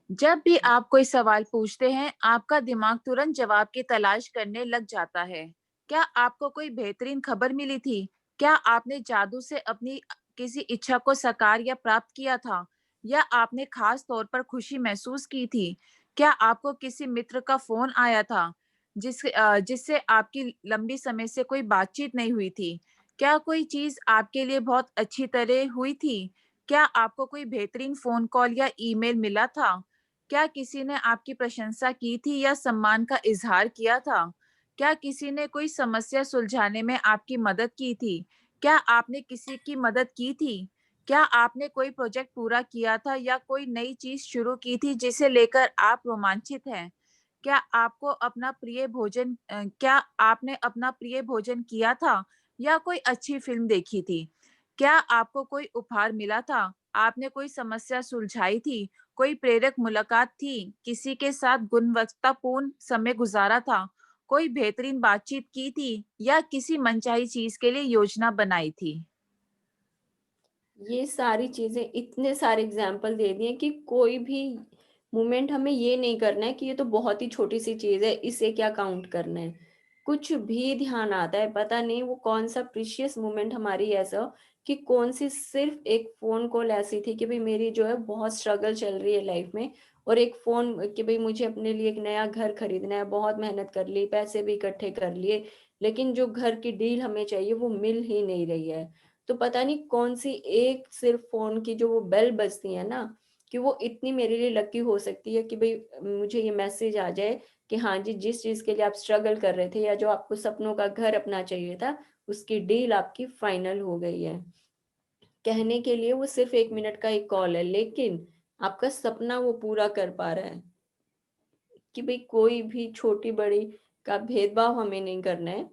जब भी आप कोई सवाल पूछते हैं, आपका दिमाग तुरंत जवाब की तलाश करने लग जाता है। क्या आपको कोई बेहतरीन खबर मिली थी? क्या आपने जादू से अपनी किसी इच्छा को साकार या प्राप्त किया था? या आपने खास तौर पर खुशी महसूस की थी? क्या आपको किसी मित्र का फोन आया था जिससे आपकी लंबी समय से कोई बातचीत नहीं हुई थी? क्या कोई चीज आपके लिए बहुत अच्छी तरह हुई थी? क्या आपको कोई बेहतरीन फोन कॉल या ईमेल मिला था? क्या किसी ने आपकी प्रशंसा की थी या सम्मान का इजहार किया था? क्या किसी ने कोई समस्या सुलझाने में आपकी मदद की थी? क्या आपने किसी की मदद की थी? क्या आपने कोई प्रोजेक्ट पूरा किया था या कोई नई चीज शुरू की थी जिसे लेकर आप रोमांचित हैं? क्या आपने अपना प्रिय भोजन किया था या कोई अच्छी फिल्म देखी थी? क्या आपको कोई उपहार मिला था? आपने कोई समस्या सुलझाई थी? कोई प्रेरक मुलाकात थी? किसी के साथ गुणवत्तापूर्ण समय गुजारा था? कोई बेहतरीन बातचीत की थी या किसी मनचाही चीज के लिए योजना बनाई थी? ये सारी चीजें, इतने सारे एग्जाम्पल दे दिए कि कोई भी मोमेंट हमें ये नहीं करना है कि ये तो बहुत ही छोटी सी चीज है, इसे क्या काउंट करना है। कुछ भी ध्यान आता है, पता नहीं वो कौन सा प्रीशियस मोमेंट हमारी ऐसा हो कि कौन सी सिर्फ एक फोन कॉल ऐसी थी कि भाई मेरी जो है बहुत स्ट्रगल चल रही है लाइफ में, और एक फोन कि भाई मुझे अपने लिए एक नया घर खरीदना है, बहुत मेहनत कर ली, पैसे भी इकट्ठे कर लिए, लेकिन जो घर की डील हमें चाहिए वो मिल ही नहीं रही है। तो पता नहीं कौन सी एक सिर्फ फोन की जो वो बेल बजती है ना, कि वो इतनी मेरे लिए लकी हो सकती है कि भाई मुझे ये मैसेज आ जाए कि हाँ जी, जिस चीज के लिए आप स्ट्रगल कर रहे थे या जो आपको सपनों का घर अपना चाहिए था, उसकी डील आपकी फाइनल हो गई है। कहने के लिए वो सिर्फ 1 मिनट का एक कॉल है, लेकिन आपका सपना वो पूरा कर पा रहा है। कि भाई कोई भी छोटी बड़ी का भेदभाव हमें नहीं करना है।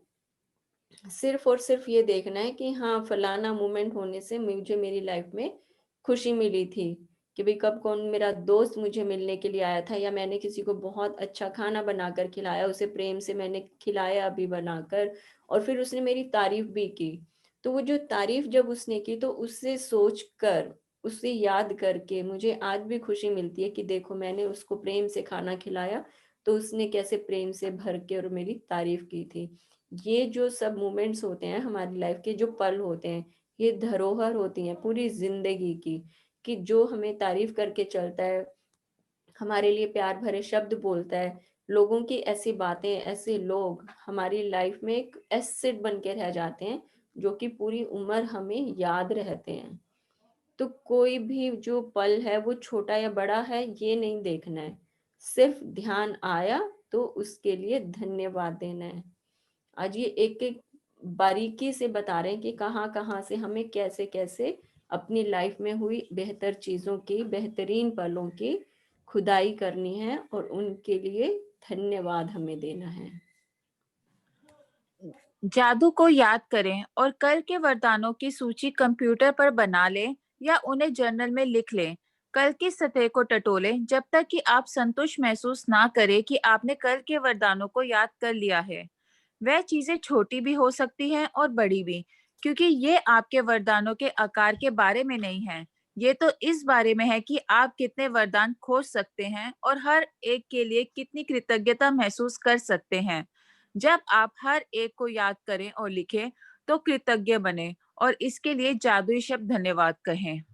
सिर्फ और सिर्फ ये देखना है कि हाँ, फलाना मोमेंट होने से मुझे मेरी लाइफ में खुशी मिली थी, कि भाई कब कौन मेरा दोस्त मुझे मिलने के लिए आया था, या मैंने किसी को बहुत अच्छा खाना बनाकर खिलाया, उसे प्रेम से मैंने खिलाया अभी बनाकर, और फिर उसने मेरी तारीफ भी की। तो वो जो तारीफ जब उसने की, तो उससे सोच कर, उसे याद करके मुझे आज भी खुशी मिलती है कि देखो मैंने उसको प्रेम से खाना खिलाया, तो उसने कैसे प्रेम से भर के और मेरी तारीफ की थी। ये जो सब मोमेंट्स होते हैं हमारी लाइफ के, जो पल होते हैं, ये धरोहर होती हैं पूरी जिंदगी की, कि जो हमें तारीफ करके चलता है, हमारे लिए प्यार भरे शब्द बोलता है, लोगों की ऐसी बातें, ऐसे लोग हमारी लाइफ में एक एसेट बन के रह जाते हैं, जो कि पूरी उम्र हमें याद रहते हैं। तो कोई भी जो पल है वो छोटा या बड़ा है ये नहीं देखना है, सिर्फ ध्यान आया तो उसके लिए धन्यवाद देना है। आज ये एक एक बारीकी से बता रहे हैं कि कहाँ कहाँ से हमें कैसे कैसे अपनी लाइफ में हुई बेहतर चीजों की, बेहतरीन पलों की खुदाई करनी है, और उनके लिए धन्यवाद हमें देना है। जादू को याद करें और कल के वरदानों की सूची कंप्यूटर पर बना लें या उन्हें जर्नल में लिख लें। कल की सतह को टटोलें जब तक कि आप संतुष्ट महसूस ना करें कि आपने कल के वरदानों को याद कर लिया है। वह चीजें छोटी भी हो सकती हैं और बड़ी भी, क्योंकि ये आपके वरदानों के आकार के बारे में नहीं है। ये तो इस बारे में है कि आप कितने वरदान खोज सकते हैं और हर एक के लिए कितनी कृतज्ञता महसूस कर सकते हैं। जब आप हर एक को याद करें और लिखें, तो कृतज्ञ बने और इसके लिए जादुई शब्द धन्यवाद कहें।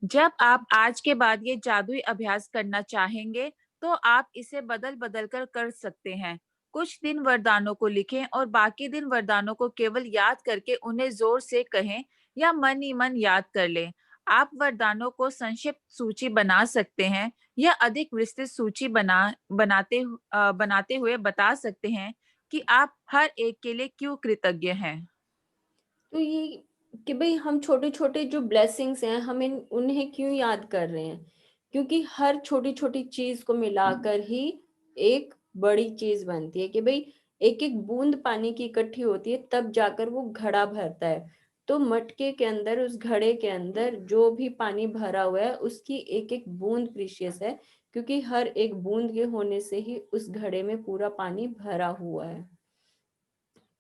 जब आप आज के बाद ये जादुई अभ्यास करना चाहेंगे, तो आप इसे बदल बदल कर सकते हैं। कुछ दिन वरदानों को लिखें और बाकी दिन वरदानों को केवल याद करके उन्हें जोर से कहें या मन ही मन याद कर लें। आप वरदानों को संक्षिप्त सूची बना सकते हैं या अधिक विस्तृत सूची बनाते हुए बता सकते हैं कि आप हर एक के लिए क्यों कृतज्ञ हैं। तो ये कि भाई हम छोटे छोटे जो ब्लेसिंग्स हैं हमें उन्हें क्यों याद कर रहे हैं, क्योंकि हर छोटी छोटी चीज को मिलाकर ही एक बड़ी चीज बनती है। कि भाई एक एक बूंद पानी की इकट्ठी होती है तब जाकर वो घड़ा भरता है। तो मटके के अंदर, उस घड़े के अंदर जो भी पानी भरा हुआ है उसकी एक एक बूंद प्रीशियस है, क्योंकि हर एक बूंद के होने से ही उस घड़े में पूरा पानी भरा हुआ है।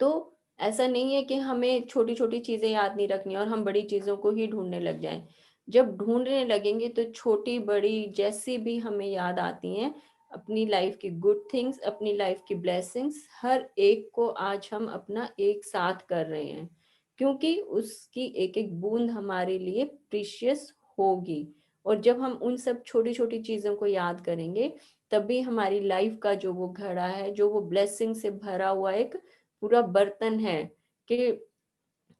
तो ऐसा नहीं है कि हमें छोटी छोटी चीजें याद नहीं रखनी और हम बड़ी चीजों को ही ढूंढने लग जाएं। जब ढूंढने लगेंगे तो छोटी बड़ी जैसी भी हमें याद आती हैं, अपनी लाइफ की गुड थिंग्स, अपनी लाइफ की ब्लेसिंग्स, हर एक को आज हम अपना एक साथ कर रहे हैं, क्योंकि उसकी एक एक बूंद हमारे लिए प्रीशियस होगी। और जब हम उन सब छोटी छोटी चीजों को याद करेंगे, तभी हमारी लाइफ का जो वो घड़ा है, जो वो ब्लेसिंग से भरा हुआ एक पूरा बर्तन है, कि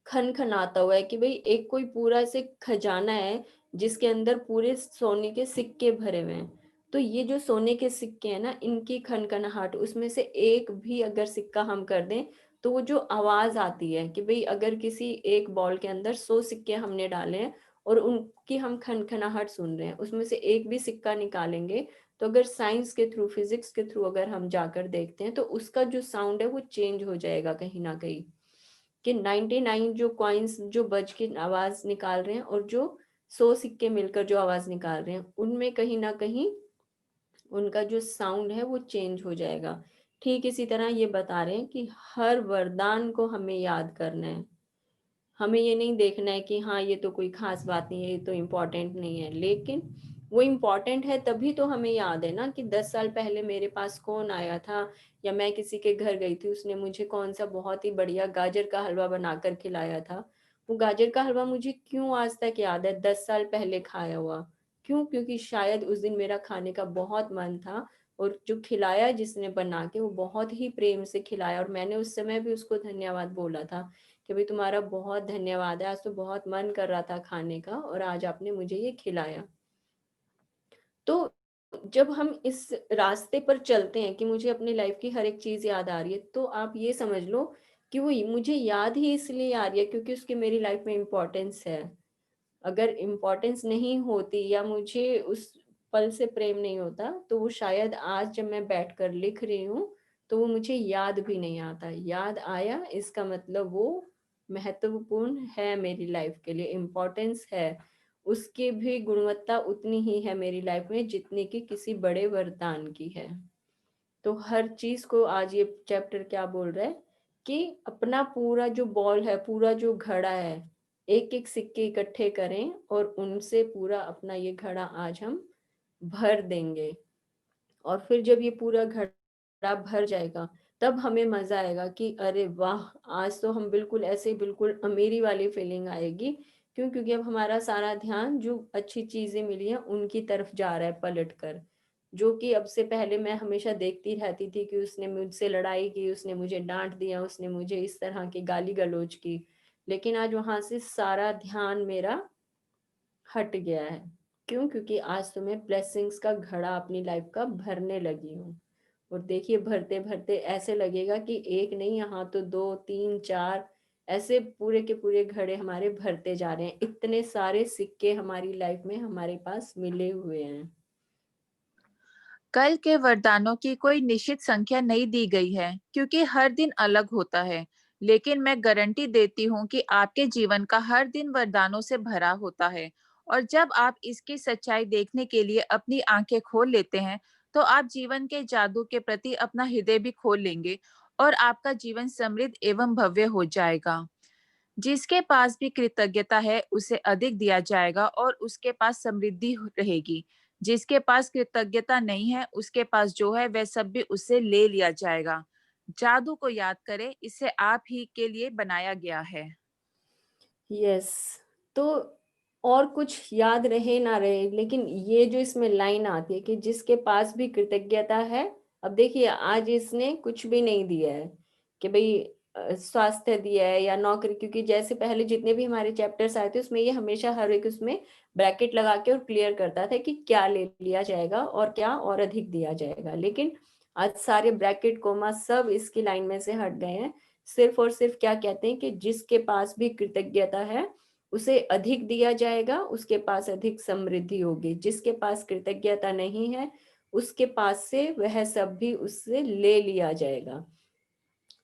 खनखनाता हुआ है, कि भाई एक कोई पूरा से खजाना है जिसके अंदर पूरे सोने के सिक्के भरे हुए हैं। तो ये जो सोने के सिक्के हैं ना, इनकी खनखनाहट, उसमें से एक भी अगर सिक्का हम कर दें, तो वो जो आवाज आती है, कि भाई अगर किसी एक बॉल के अंदर 100 सिक्के हमने डाले हैं और उनकी हम खनखनाहट सुन रहे हैं, उसमें से एक भी सिक्का निकालेंगे, तो अगर साइंस के थ्रू, फिजिक्स के थ्रू अगर हम जाकर देखते हैं, तो उसका जो साउंड है वो चेंज हो जाएगा कहीं ना कहीं। कि 99 जो कॉइन्स जो बज के आवाज निकाल रहे हैं और जो 100 सिक्के मिलकर जो आवाज निकाल रहे हैं, उनमें कहीं ना कहीं उनका जो साउंड है वो चेंज हो जाएगा। ठीक इसी तरह ये बता रहे हैं कि हर वरदान को हमें याद करना है। हमें ये नहीं देखना है कि हाँ ये तो कोई खास बात नहीं है, ये तो इम्पोर्टेंट नहीं है, लेकिन वो इम्पोर्टेंट है तभी तो हमें याद है ना, कि 10 साल पहले मेरे पास कौन आया था, या मैं किसी के घर गई थी, उसने मुझे कौन सा बहुत ही बढ़िया गाजर का हलवा बनाकर खिलाया था। वो गाजर का हलवा मुझे क्यों आज तक याद है, 10 साल पहले खाया हुआ। क्यों? क्योंकि शायद उस दिन मेरा खाने का बहुत मन था, और जो खिलाया जिसने बना के, वो बहुत ही प्रेम से खिलाया, और मैंने उस समय भी उसको धन्यवाद बोला था, कि भाई तुम्हारा बहुत धन्यवाद है, आज तो बहुत मन कर रहा था खाने का और आज आपने मुझे ये खिलाया। तो जब हम इस रास्ते पर चलते हैं कि मुझे अपनी लाइफ की हर एक चीज याद आ रही है, तो आप ये समझ लो कि वो मुझे याद ही इसलिए आ रही है क्योंकि उसकी मेरी लाइफ में इम्पोर्टेंस है। अगर इम्पोर्टेंस नहीं होती, या मुझे उस पल से प्रेम नहीं होता, तो वो शायद आज जब मैं बैठकर लिख रही हूँ, तो वो मुझे याद भी नहीं आता। याद आया इसका मतलब वो महत्वपूर्ण है मेरी लाइफ के लिए, इम्पोर्टेंस है। उसकी भी गुणवत्ता उतनी ही है मेरी लाइफ में जितनी कि किसी बड़े वरदान की है। तो हर चीज को आज ये चैप्टर क्या बोल रहा है कि अपना पूरा जो बॉल है, पूरा जो घड़ा है, एक एक सिक्के इकट्ठे करें और उनसे पूरा अपना ये घड़ा आज हम भर देंगे। और फिर जब ये पूरा घड़ा भर जाएगा, तब हमें मजा आएगा कि अरे वाह, आज तो हम बिल्कुल ऐसे बिल्कुल अमीरी वाली फीलिंग आएगी। क्यों? क्योंकि अब हमारा सारा ध्यान जो अच्छी चीजें मिली हैं उनकी तरफ जा रहा है पलट कर। जो कि अब से पहले मैं हमेशा देखती रहती थी कि उसने मुझसे लड़ाई की, उसने मुझे डांट दिया, उसने मुझे इस तरह की गाली गलौज की। लेकिन आज वहां से सारा ध्यान मेरा हट गया है। क्यों? क्योंकि आज तो मैं ब्लेसिंग्स का घड़ा अपनी लाइफ का भरने लगी हूँ। और देखिए, भरते भरते ऐसे लगेगा कि एक नहीं, यहाँ तो दो तीन चार ऐसे पूरे के पूरे घड़े हमारे भरते जा रहे हैं। इतने सारे सिक्के हमारी लाइफ में हमारे पास मिले हुए हैं। कल के वरदानों की कोई निश्चित संख्या नहीं दी गई है क्योंकि हर दिन अलग होता है। लेकिन मैं गारंटी देती हूँ कि आपके जीवन का हर दिन वरदानों से भरा होता है। और जब आप इसकी सच्चाई देखने के लिए अपनी आंखें खोल लेते हैं, तो आप जीवन के जादू के प्रति अपना हृदय भी खोल लेंगे और आपका जीवन समृद्ध एवं भव्य हो जाएगा। जिसके पास भी कृतज्ञता है उसे अधिक दिया जाएगा और उसके पास समृद्धि रहेगी। जिसके पास कृतज्ञता नहीं है उसके पास जो है वह सब भी उससे ले लिया जाएगा। जादू को याद करें, इसे आप ही के लिए बनाया गया है। यस। तो और कुछ याद रहे ना रहे, लेकिन ये जो इसमें लाइन आती है कि जिसके पास भी कृतज्ञता है। अब देखिए, आज इसने कुछ भी नहीं दिया है कि भाई स्वास्थ्य दिया है या नौकरी, क्योंकि जैसे पहले जितने भी हमारे चैप्टर्स आए थे उसमें ये हमेशा हर एक उसमें ब्रैकेट लगा के और क्लियर करता था कि क्या ले लिया जाएगा और क्या और अधिक दिया जाएगा। लेकिन आज सारे ब्रैकेट कोमा सब इसकी लाइन में से हट गए हैं। सिर्फ और सिर्फ क्या कहते हैं कि जिसके पास भी कृतज्ञता है उसे अधिक दिया जाएगा, उसके पास अधिक समृद्धि होगी। जिसके पास कृतज्ञता नहीं है उसके पास से वह सब भी उससे ले लिया जाएगा।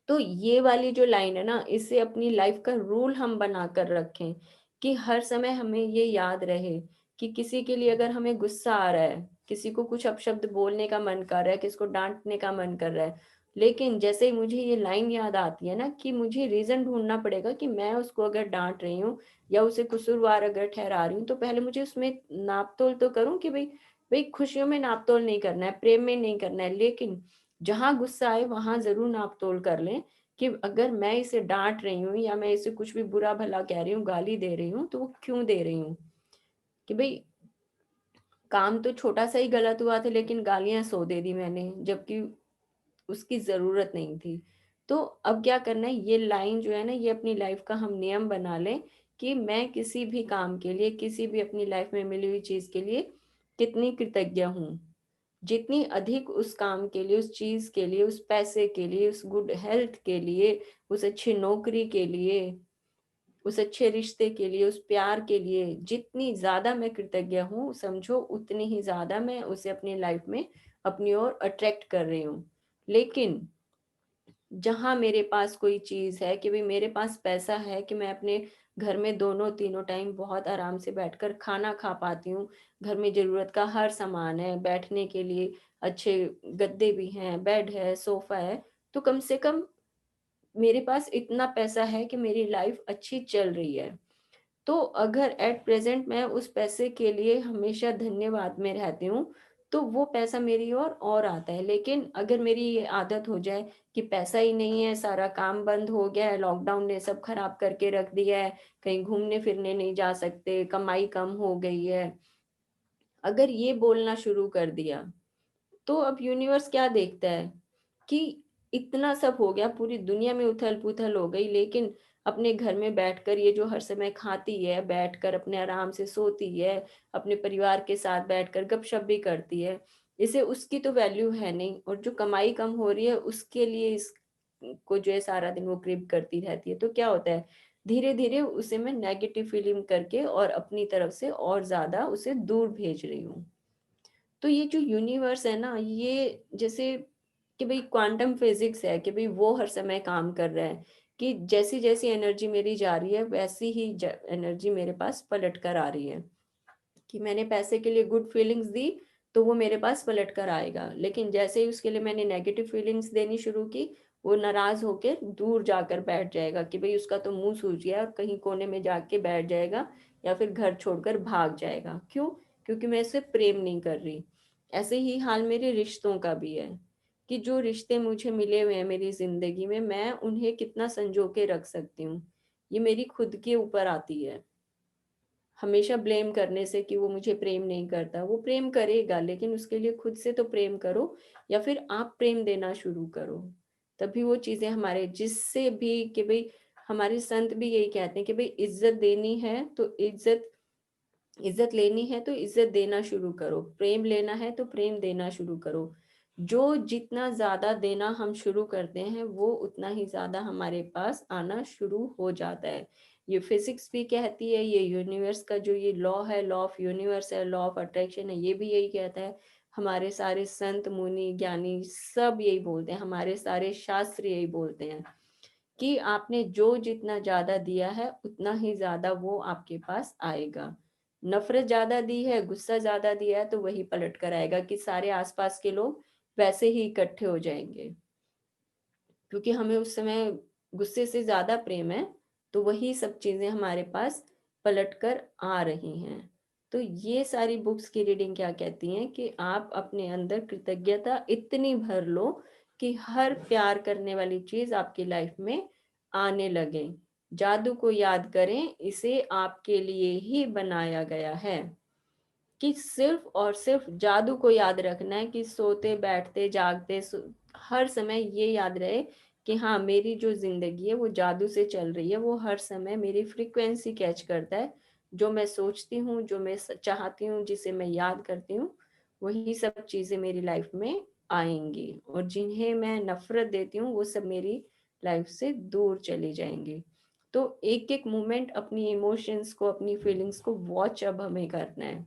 तो ये वाली जो लाइन है ना, इसे अपनी लाइफ का रूल हम बना कर रखें कि हर समय हमें ये याद रहे कि किसी के लिए अगर हमें गुस्सा आ रहा है, किसी को कुछ अपशब्द बोलने का मन कर रहा है, किसी को डांटने का मन कर रहा है, लेकिन जैसे ही मुझे ये लाइन याद आती है ना कि मुझे रीजन ढूंढना पड़ेगा कि मैं उसको अगर डांट रही हूँ या उसे कसूरवार अगर ठहरा रही हूँ, तो पहले मुझे उसमें नाप तोल तो करूँ कि भाई भाई खुशियों में नाप तोल नहीं करना है, प्रेम में नहीं करना है, लेकिन जहां गुस्सा आए वहां जरूर नाप तोल कर लें कि अगर मैं इसे डांट रही हूँ या मैं इसे कुछ भी बुरा भला कह रही हूँ, गाली दे रही हूँ, तो वो क्यों दे रही हूँ। कि भाई काम तो छोटा सा ही गलत हुआ था, लेकिन गालियां 100 दे दी मैंने, जबकि उसकी जरूरत नहीं थी। तो अब क्या करना है, ये लाइन जो है ना, ये अपनी लाइफ का हम नियम बना लें कि मैं किसी भी काम के लिए, किसी भी अपनी लाइफ में मिली हुई चीज के लिए कितनी कृतज्ञ हूँ। जितनी अधिक उस काम के लिए, उस चीज के लिए, उस पैसे के लिए, उस गुड हेल्थ के लिए, उस अच्छी नौकरी के लिए, उस अच्छे रिश्ते के लिए, उस प्यार के लिए, जितनी ज्यादा मैं कृतज्ञ हूँ, समझो उतनी ही ज्यादा मैं उसे अपनी लाइफ में अपनी ओर अट्रैक्ट कर रही हूँ। लेकिन जहां मेरे पास कोई चीज है कि भाई मेरे पास पैसा है कि मैं अपने घर में दोनों तीनों टाइम बहुत आराम से बैठकर खाना खा पाती हूँ, घर में जरूरत का हर सामान है, बैठने के लिए अच्छे गद्दे भी हैं, बेड है, सोफा है, तो कम से कम मेरे पास इतना पैसा है कि मेरी लाइफ अच्छी चल रही है। तो अगर एट प्रेजेंट मैं उस पैसे के लिए हमेशा धन्यवाद में रहती हूँ, तो वो पैसा मेरी और आता है। लेकिन अगर मेरी ये आदत हो जाए कि पैसा ही नहीं है, सारा काम बंद हो गया है, लॉकडाउन ने सब खराब करके रख दिया है, कहीं घूमने फिरने नहीं जा सकते, कमाई कम हो गई है, अगर ये बोलना शुरू कर दिया, तो अब यूनिवर्स क्या देखता है कि इतना सब हो गया, पूरी दुनिया में उथल पुथल हो गई, लेकिन अपने घर में बैठकर ये जो हर समय खाती है, बैठकर अपने आराम से सोती है, अपने परिवार के साथ बैठकर गपशप भी करती है, इसे उसकी तो वैल्यू है नहीं, और जो कमाई कम हो रही है उसके लिए इसको जो है सारा दिन वो क्रिप करती रहती है। तो क्या होता है, धीरे धीरे उसे मैं नेगेटिव फीलिंग करके और अपनी तरफ से और ज्यादा उसे दूर भेज रही हूँ। तो ये जो यूनिवर्स है ना, ये जैसे कि भाई क्वांटम फिजिक्स है कि भाई वो हर समय काम कर रहा है, कि जैसी जैसी एनर्जी मेरी जा रही है वैसी ही एनर्जी मेरे पास पलट कर आ रही है। कि मैंने पैसे के लिए गुड फीलिंग्स दी तो वो मेरे पास पलट कर आएगा, लेकिन जैसे ही उसके लिए मैंने नेगेटिव फीलिंग्स देनी शुरू की, वो नाराज होके दूर जाकर बैठ जाएगा कि भाई उसका तो मुंह सूज गया, और कहीं कोने में जाके बैठ जाएगा या फिर घर छोड़कर भाग जाएगा। क्यों? क्योंकि मैं इसे प्रेम नहीं कर रही। ऐसे ही हाल मेरे रिश्तों का भी है, कि जो रिश्ते मुझे मिले हुए हैं मेरी जिंदगी में, मैं उन्हें कितना संजो के रख सकती हूँ, ये मेरी खुद के ऊपर आती है। हमेशा ब्लेम करने से कि वो मुझे प्रेम नहीं करता, वो प्रेम करेगा, लेकिन उसके लिए खुद से तो प्रेम करो, या फिर आप प्रेम देना शुरू करो। तभी वो चीजें हमारे, जिससे भी कि भाई हमारे संत भी यही कहते हैं कि भाई इज्जत देनी है तो इज्जत, इज्जत लेनी है तो इज्जत देना शुरू करो, प्रेम लेना है तो प्रेम देना शुरू करो। जो जितना ज्यादा देना हम शुरू करते हैं वो उतना ही ज्यादा हमारे पास आना शुरू हो जाता है। ये फिजिक्स भी कहती है, ये यूनिवर्स का जो ये लॉ है, लॉ ऑफ यूनिवर्स है, लॉ ऑफ अट्रैक्शन है, ये भी यही कहता है। हमारे सारे संत मुनि ज्ञानी सब यही बोलते हैं, हमारे सारे शास्त्र यही बोलते हैं कि आपने जो जितना ज्यादा दिया है उतना ही ज्यादा वो आपके पास आएगा। नफरत ज्यादा दी है, गुस्सा ज्यादा दिया है, तो वही पलट कर आएगा कि सारे आसपास के लोग वैसे ही इकट्ठे हो जाएंगे, क्योंकि हमें उस समय गुस्से से ज्यादा प्रेम है, तो वही सब चीजें हमारे पास पलट कर आ रही हैं। तो ये सारी बुक्स की रीडिंग क्या कहती हैं कि आप अपने अंदर कृतज्ञता इतनी भर लो कि हर प्यार करने वाली चीज आपकी लाइफ में आने लगे। जादू को याद करें, इसे आपके लिए ही बनाया गया है। कि सिर्फ और सिर्फ जादू को याद रखना है, कि सोते बैठते जागते हर समय ये याद रहे कि हाँ, मेरी जो जिंदगी है वो जादू से चल रही है, वो हर समय मेरी फ्रीक्वेंसी कैच करता है। जो मैं सोचती हूँ, जो मैं चाहती हूँ, जिसे मैं याद करती हूँ, वही सब चीजें मेरी लाइफ में आएंगी, और जिन्हें मैं नफरत देती हूँ वो सब मेरी लाइफ से दूर चली जाएंगी। तो एक एक मोमेंट अपनी इमोशंस को, अपनी फीलिंग्स को वॉच अब हमें करना है।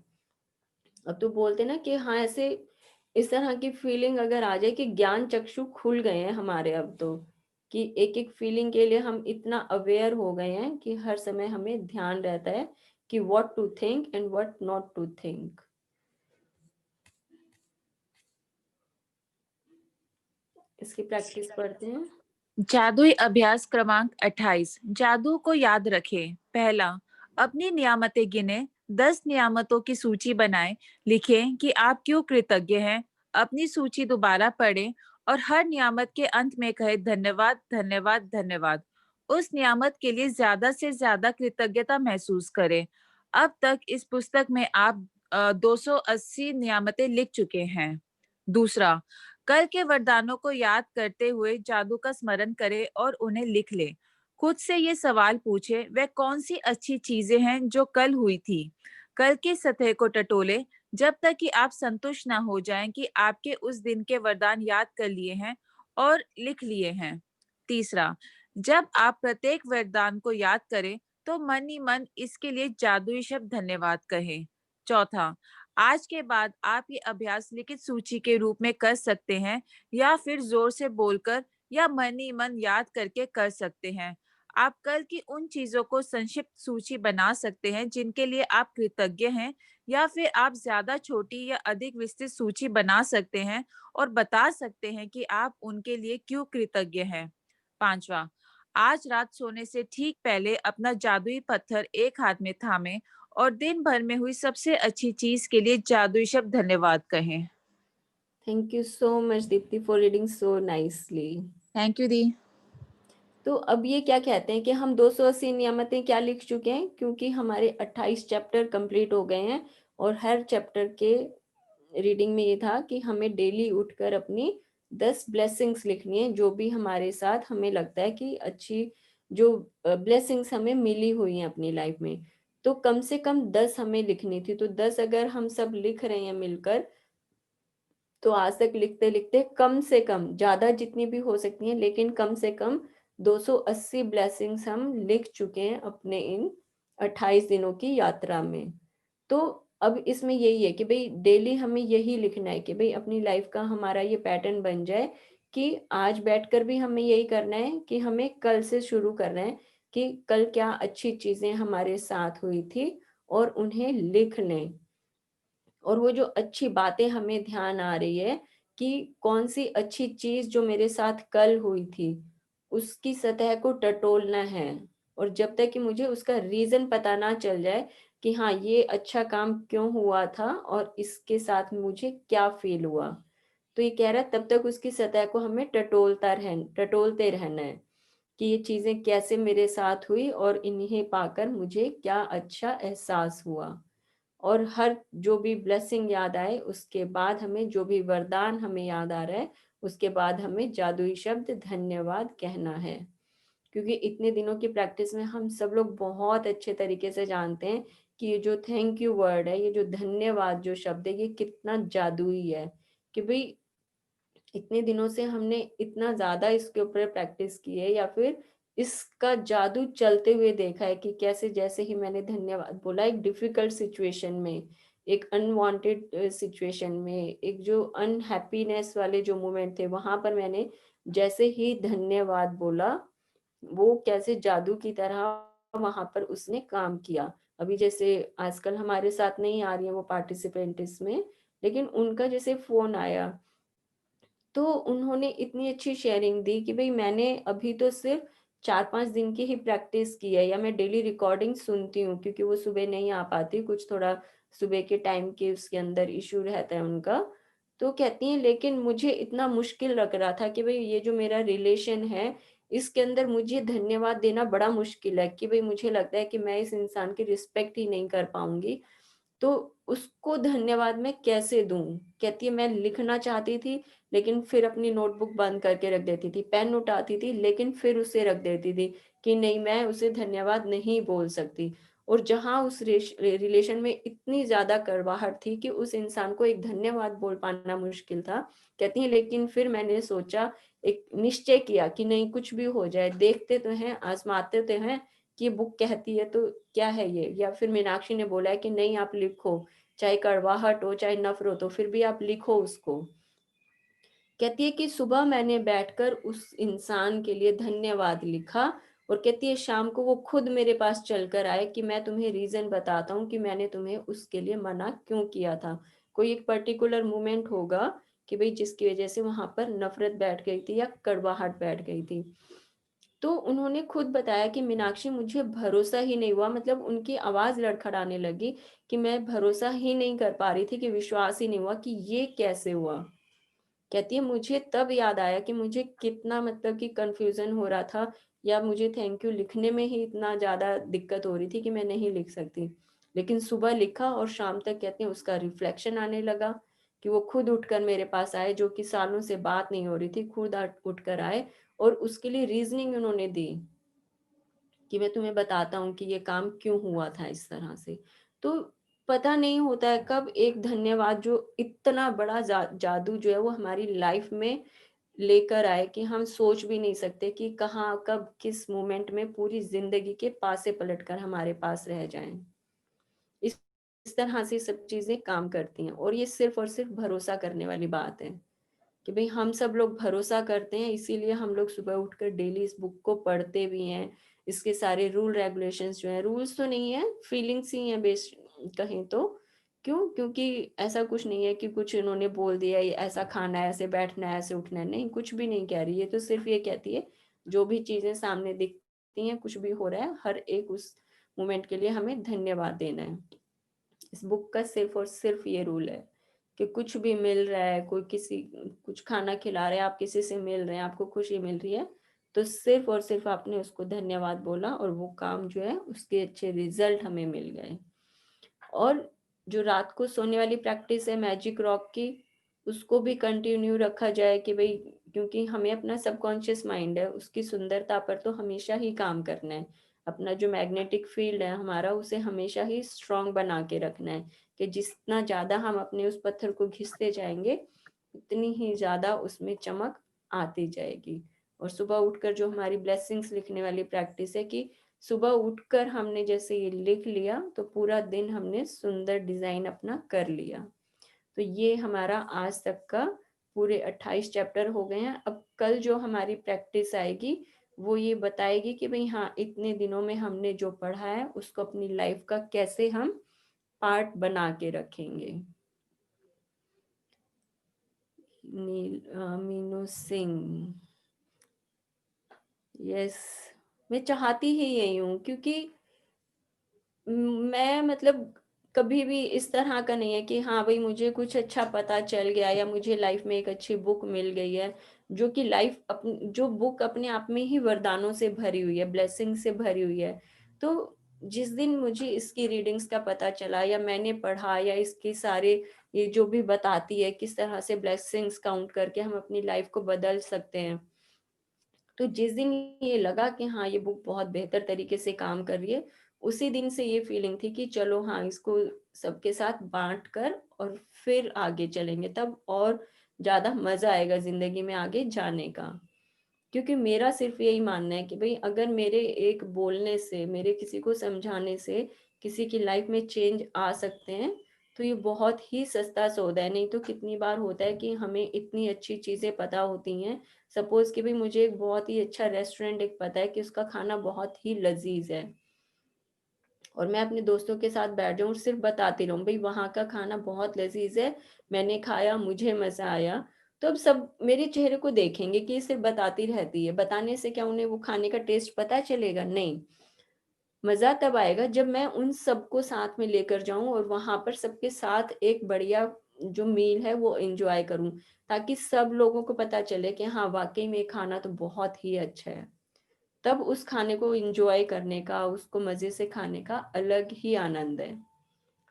अब तो बोलते ना कि हाँ, ऐसे इस तरह की फीलिंग अगर आ जाए कि ज्ञान चक्षु खुल गए हैं हमारे अब तो, कि एक एक फीलिंग के लिए हम इतना अवेयर हो गए हैं कि हर समय हमें ध्यान रहता है कि what to think and what not to think. इसकी प्रैक्टिस करते हैं। जादुई अभ्यास क्रमांक 28। जादू को याद रखें। पहला, अपनी नियामतें गिने। 10 नियामतों की सूची बनाएं। लिखें कि आप क्यों कृतज्ञ हैं। अपनी सूची दोबारा पढ़ें और हर नियामत के अंत में कहें धन्यवाद, धन्यवाद, धन्यवाद। उस नियामत के लिए ज्यादा से ज्यादा कृतज्ञता महसूस करें। अब तक इस पुस्तक में आप 280 नियामतें लिख चुके हैं। दूसरा, कल के वरदानों को याद करते हुए जादू का स्मरण करें और उन्हें लिख लें। खुद से ये सवाल पूछे, वह कौन सी अच्छी चीजें हैं जो कल हुई थी। कल की सतह को टटोले जब तक कि आप संतुष्ट ना हो जाएं कि आपके उस दिन के वरदान याद कर लिए हैं और लिख लिए हैं। तीसरा, जब आप प्रत्येक वरदान को याद करें तो मन ही मन इसके लिए जादुई शब्द धन्यवाद कहें। चौथा, आज के बाद आप ये अभ्यास लिखित सूची के रूप में कर सकते हैं या फिर जोर से बोलकर या मन ही मन याद करके कर सकते हैं। आप कल की उन चीजों को संक्षिप्त सूची बना सकते हैं जिनके लिए आप कृतज्ञ हैं, या फिर आप ज्यादा छोटी या अधिक विस्तृत सूची बना सकते हैं और बता सकते हैं कि आप उनके लिए क्यों कृतज्ञ हैं। पांचवा, आज रात सोने से ठीक पहले अपना जादुई पत्थर एक हाथ में थामे और दिन भर में हुई सबसे अच्छी चीज के लिए जादुई शब्द धन्यवाद कहें। Thank you so much Deepti for reading so nicely. Thank you दी। तो अब ये क्या कहते हैं कि हम 280 नियामतें क्या लिख चुके हैं, क्योंकि हमारे 28 चैप्टर कंप्लीट हो गए हैं, और हर चैप्टर के रीडिंग में ये था कि हमें डेली उठकर अपनी 10 ब्लेसिंग्स लिखनी है, जो भी हमारे साथ हमें लगता है कि अच्छी जो ब्लेसिंग्स हमें मिली हुई हैं अपनी लाइफ में, तो कम से कम 10 हमें लिखनी थी। तो 10 अगर हम सब लिख रहे हैं मिलकर, तो आज तक लिखते लिखते कम से कम, ज्यादा जितनी भी हो सकती हैं, लेकिन कम से कम 280 ब्लेसिंग्स हम लिख चुके हैं अपने इन 28 दिनों की यात्रा में। तो अब इसमें यही है कि भाई डेली हमें यही लिखना है कि भाई अपनी लाइफ का हमारा ये पैटर्न बन जाए कि आज बैठकर भी हमें यही करना है कि हमें कल से शुरू करना है कि कल क्या अच्छी चीजें हमारे साथ हुई थी और उन्हें लिख लें। और वो जो अच्छी बातें हमें ध्यान आ रही है कि कौन सी अच्छी चीज जो मेरे साथ कल हुई थी, उसकी सतह को टटोलना है। और जब तक कि मुझे उसका रीजन पता ना चल जाए कि हाँ ये अच्छा काम क्यों हुआ था और इसके साथ मुझे क्या फील हुआ, तो ये कह रहा है तब तक उसकी सतह को हमें टटोलते रहना है कि ये चीजें कैसे मेरे साथ हुई और इन्हें पाकर मुझे क्या अच्छा एहसास हुआ। और हर जो भी ब्लेसिंग याद आए उसके बाद हमें जो भी वरदान हमें याद आ रहा है उसके बाद हमें जादुई शब्द धन्यवाद कहना है। क्योंकि इतने दिनों की प्रैक्टिस में हम सब लोग बहुत अच्छे तरीके से जानते हैं कि ये जो थैंक यू वर्ड है, ये जो धन्यवाद जो शब्द है, ये कितना जादुई है। कि भाई इतने दिनों से हमने इतना ज्यादा इसके ऊपर प्रैक्टिस की है या फिर इसका जादू चलते हुए देखा है कि कैसे जैसे ही मैंने धन्यवाद बोला एक डिफिकल्ट सिचुएशन में, एक अनवांटेड सिचुएशन में, एक जो अनहैप्पीनेस वाले जो मोमेंट थे वहां पर मैंने जैसे ही धन्यवाद बोला, वो कैसे जादू की तरह वहां पर उसने काम किया। अभी जैसे आजकल हमारे साथ नहीं आ रही है वो पार्टिसिपेंट इसमें, लेकिन उनका जैसे फोन आया तो उन्होंने इतनी अच्छी शेयरिंग दी कि भाई मैंने अभी तो सिर्फ 4-5 दिन की ही प्रैक्टिस की है या मैं डेली रिकॉर्डिंग सुनती हूँ क्योंकि वो सुबह नहीं आ पाती, कुछ थोड़ा सुबह के टाइम के उसके अंदर इशू रहता है उनका। तो कहती हैं लेकिन मुझे इतना मुश्किल लग रहा था कि भाई ये जो मेरा रिलेशन है इसके अंदर मुझे धन्यवाद देना बड़ा मुश्किल है कि भाई मुझे लगता है कि मैं इस इंसान की रिस्पेक्ट ही नहीं कर पाऊंगी, तो उसको धन्यवाद मैं कैसे दूं। कहती है मैं लिखना चाहती थी लेकिन फिर अपनी नोटबुक बंद करके रख देती थी, पेन उठाती थी लेकिन फिर उसे रख देती थी कि नहीं मैं उसे धन्यवाद नहीं बोल सकती। और जहां उस रिलेशन में इतनी ज्यादा कड़वाहट थी कि उस इंसान को एक धन्यवाद बोल पाना मुश्किल था, कहती है लेकिन फिर मैंने सोचा, एक निश्चय किया कि नहीं कुछ भी हो जाए देखते तो हैं आजमाते तो हैं कि बुक कहती है तो क्या है ये। या फिर मीनाक्षी ने बोला है कि नहीं आप लिखो, चाहे कड़वाहट हो चाहे नफरत हो फिर भी आप लिखो उसको। कहती है कि सुबह मैंने बैठकर उस इंसान के लिए धन्यवाद लिखा और कहती है शाम को वो खुद मेरे पास चलकर आए कि मैं तुम्हें रीजन बताता हूँ कि मैंने तुम्हें उसके लिए मना क्यों किया था। कोई एक पर्टिकुलर मोमेंट होगा कि भाई जिसकी वजह से वहां पर नफरत बैठ गई थी या कड़वाहट बैठ गई थी। तो उन्होंने खुद बताया कि मीनाक्षी मुझे भरोसा ही नहीं हुआ, मतलब उनकी आवाज लड़खड़ाने लगी कि मैं भरोसा ही नहीं कर पा रही थी, कि विश्वास ही नहीं हुआ कि ये कैसे हुआ। कहती है मुझे तब याद आया कि मुझे कितना मतलब कि कंफ्यूजन हो रहा था या मुझे थैंक यू लिखने में ही इतना ज्यादा दिक्कत हो रही थी कि मैं नहीं लिख सकती। लेकिन सुबह लिखा और शाम तक कहती है उसका रिफ्लेक्शन आने लगा कि वो खुद उठकर मेरे पास आए, जो कि सालों से बात नहीं हो रही थी, खुद उठकर आए और उसके लिए रीजनिंग उन्होंने दी कि मैं तुम्हें बताता हूँ कि ये काम क्यों हुआ था इस तरह से। तो पता नहीं होता है कब एक धन्यवाद जो इतना बड़ा जादू जो है वो हमारी लाइफ में लेकर आए कि हम सोच भी नहीं सकते कि कहाँ कब किस मोमेंट में पूरी जिंदगी के पासे पलटकर हमारे पास रह जाएं। इस इस तरह से सब चीजें काम करती हैं और ये सिर्फ और सिर्फ भरोसा करने वाली बात है कि भाई हम सब लोग भरोसा करते हैं, इसीलिए हम लोग सुबह उठकर डेली इस बुक को पढ़ते भी हैं। इसके सारे रूल रेगुलेशंस जो हैं, रूल्स तो नहीं है फीलिंग्स ही हैं बेस कहें तो। क्यों? क्योंकि ऐसा कुछ नहीं है कि कुछ इन्होंने बोल दिया ये ऐसा खाना है ऐसे बैठना है ऐसे उठना है, नहीं कुछ भी नहीं कह रही है। तो सिर्फ ये कहती है जो भी चीजें सामने दिखती हैं कुछ भी हो रहा है हर एक उस मोमेंट के लिए हमें धन्यवाद देना है। इस बुक का सिर्फ और सिर्फ ये रूल है कि कुछ भी मिल रहा है, कोई किसी कुछ खाना खिला रहे हैं, आप किसी से मिल रहे हैं, आपको खुशी मिल रही है, तो सिर्फ और सिर्फ आपने उसको धन्यवाद बोला और वो काम जो है उसके अच्छे रिजल्ट हमें मिल गए। और जो रात को सोने वाली प्रैक्टिस है मैजिक रॉक की, उसको भी कंटिन्यू रखा जाए कि भाई क्योंकि हमें अपना सबकॉन्शियस माइंड है उसकी सुंदरता पर तो हमेशा ही काम करना है। अपना जो मैग्नेटिक फील्ड है हमारा उसे हमेशा ही स्ट्रांग बना के रखना है कि जितना ज्यादा हम अपने उस पत्थर को घिसते जाएंगे उतनी ही ज्यादा उसमें चमक आती जाएगी। और सुबह उठकर जो हमारी ब्लेसिंग्स लिखने वाली प्रैक्टिस है कि सुबह उठकर हमने जैसे ये लिख लिया तो पूरा दिन हमने सुंदर डिजाइन अपना कर लिया। तो ये हमारा आज तक का पूरे 28 चैप्टर हो गए हैं। अब कल जो हमारी प्रैक्टिस आएगी वो ये बताएगी कि भाई हाँ, इतने दिनों में हमने जो पढ़ा है उसको अपनी लाइफ का कैसे हम पार्ट बना के रखेंगे। मीनू सिंह, यस, मैं चाहती ही यही हूँ क्योंकि मैं मतलब कभी भी इस तरह का नहीं है कि हाँ भाई मुझे कुछ अच्छा पता चल गया या मुझे लाइफ में एक अच्छी बुक मिल गई है, जो कि जो बुक अपने आप में ही वरदानों से भरी हुई है, ब्लेसिंग से भरी हुई है। तो जिस दिन मुझे इसकी रीडिंग्स का पता चला या मैंने पढ़ा या इसके सारे ये जो भी बताती है किस तरह से ब्लेसिंग्स काउंट करके हम अपनी लाइफ को बदल सकते हैं, तो जिस दिन ये लगा कि हाँ ये बुक बहुत बेहतर तरीके से काम कर रही है, उसी दिन से ये फीलिंग थी कि चलो हाँ इसको सबके साथ बांट कर और फिर आगे चलेंगे, तब और ज्यादा मजा आएगा जिंदगी में आगे जाने का। क्योंकि मेरा सिर्फ यही मानना है कि भाई अगर मेरे एक बोलने से, मेरे किसी को समझाने से किसी की लाइफ में चेंज आ सकते हैं, तो ये बहुत ही सस्ता सौदा है। नहीं तो कितनी बार होता है कि हमें इतनी अच्छी चीजें पता होती हैं, सपोज कि भाई मुझे एक बहुत ही अच्छा रेस्टोरेंट एक पता है कि उसका खाना बहुत ही लजीज है, और मैं अपने दोस्तों के साथ बैठ जाऊं और सिर्फ बताती रहूं भाई वहां का खाना बहुत लजीज है, मैंने खाया, मुझे मजा आया, तो अब सब मेरे चेहरे को देखेंगे कि ये सिर्फ बताती रहती है। बताने से क्या उन्हें वो खाने का टेस्ट पता चलेगा? नहीं। मजा तब आएगा जब मैं उन सबको साथ में लेकर जाऊं और वहां पर सबके साथ एक बढ़िया जो मील है वो एंजॉय करूं, ताकि सब लोगों को पता चले कि हाँ वाकई में खाना तो बहुत ही अच्छा है। तब उस खाने को एंजॉय करने का, उसको मजे से खाने का अलग ही आनंद है।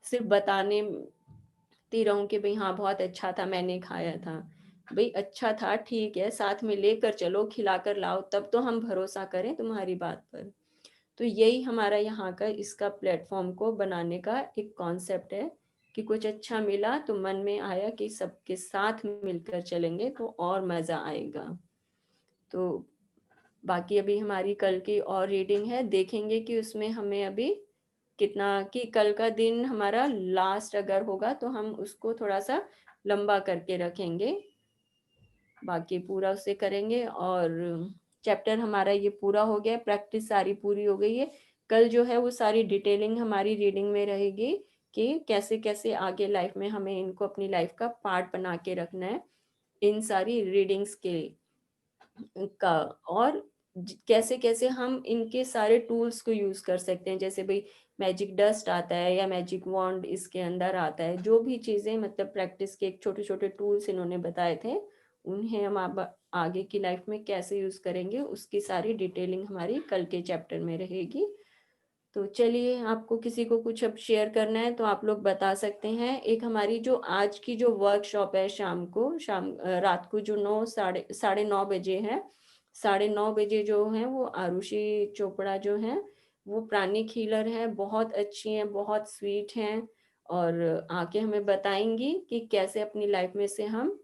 सिर्फ बताने ती रहूं कि भाई हाँ बहुत अच्छा था, मैंने खाया था, भाई अच्छा था ठीक है, साथ में लेकर चलो, खिलाकर लाओ, तब तो हम भरोसा करें तुम्हारी बात पर। तो यही हमारा यहाँ का इसका प्लेटफॉर्म को बनाने का एक कॉन्सेप्ट है कि कुछ अच्छा मिला तो मन में आया कि सबके साथ मिलकर चलेंगे तो और मजा आएगा। तो बाकी अभी हमारी कल की और रीडिंग है, देखेंगे कि उसमें हमें अभी कितना, कि कल का दिन हमारा लास्ट अगर होगा तो हम उसको थोड़ा सा लंबा करके रखेंगे, बाकी पूरा उसे करेंगे। और चैप्टर हमारा ये पूरा हो गया, प्रैक्टिस सारी पूरी हो गई है। कल जो है वो सारी डिटेलिंग हमारी रीडिंग में रहेगी कि कैसे कैसे आगे लाइफ में हमें इनको अपनी लाइफ का पार्ट बना के रखना है, इन सारी रीडिंग्स के का। और कैसे कैसे हम इनके सारे टूल्स को यूज कर सकते हैं, जैसे भाई मैजिक डस्ट आता है या मैजिक वॉन्ड इसके अंदर आता है, जो भी चीजें मतलब प्रैक्टिस के एक छोटे छोटे टूल्स इन्होंने बताए थे, उन्हें हम आगे की लाइफ में कैसे यूज करेंगे उसकी सारी डिटेलिंग हमारी कल के चैप्टर में रहेगी। तो चलिए, आपको किसी को कुछ अब शेयर करना है तो आप लोग बता सकते हैं। एक हमारी जो आज की जो वर्कशॉप है शाम को, रात को जो 9 साढ़े 9 बजे है, 9:30 बजे जो है वो आरुषि चोपड़ा जो है वो प्राणिक हीलर है, बहुत अच्छी हैं, बहुत स्वीट हैं, और आके हमें बताएंगी कि कैसे अपनी लाइफ में से हम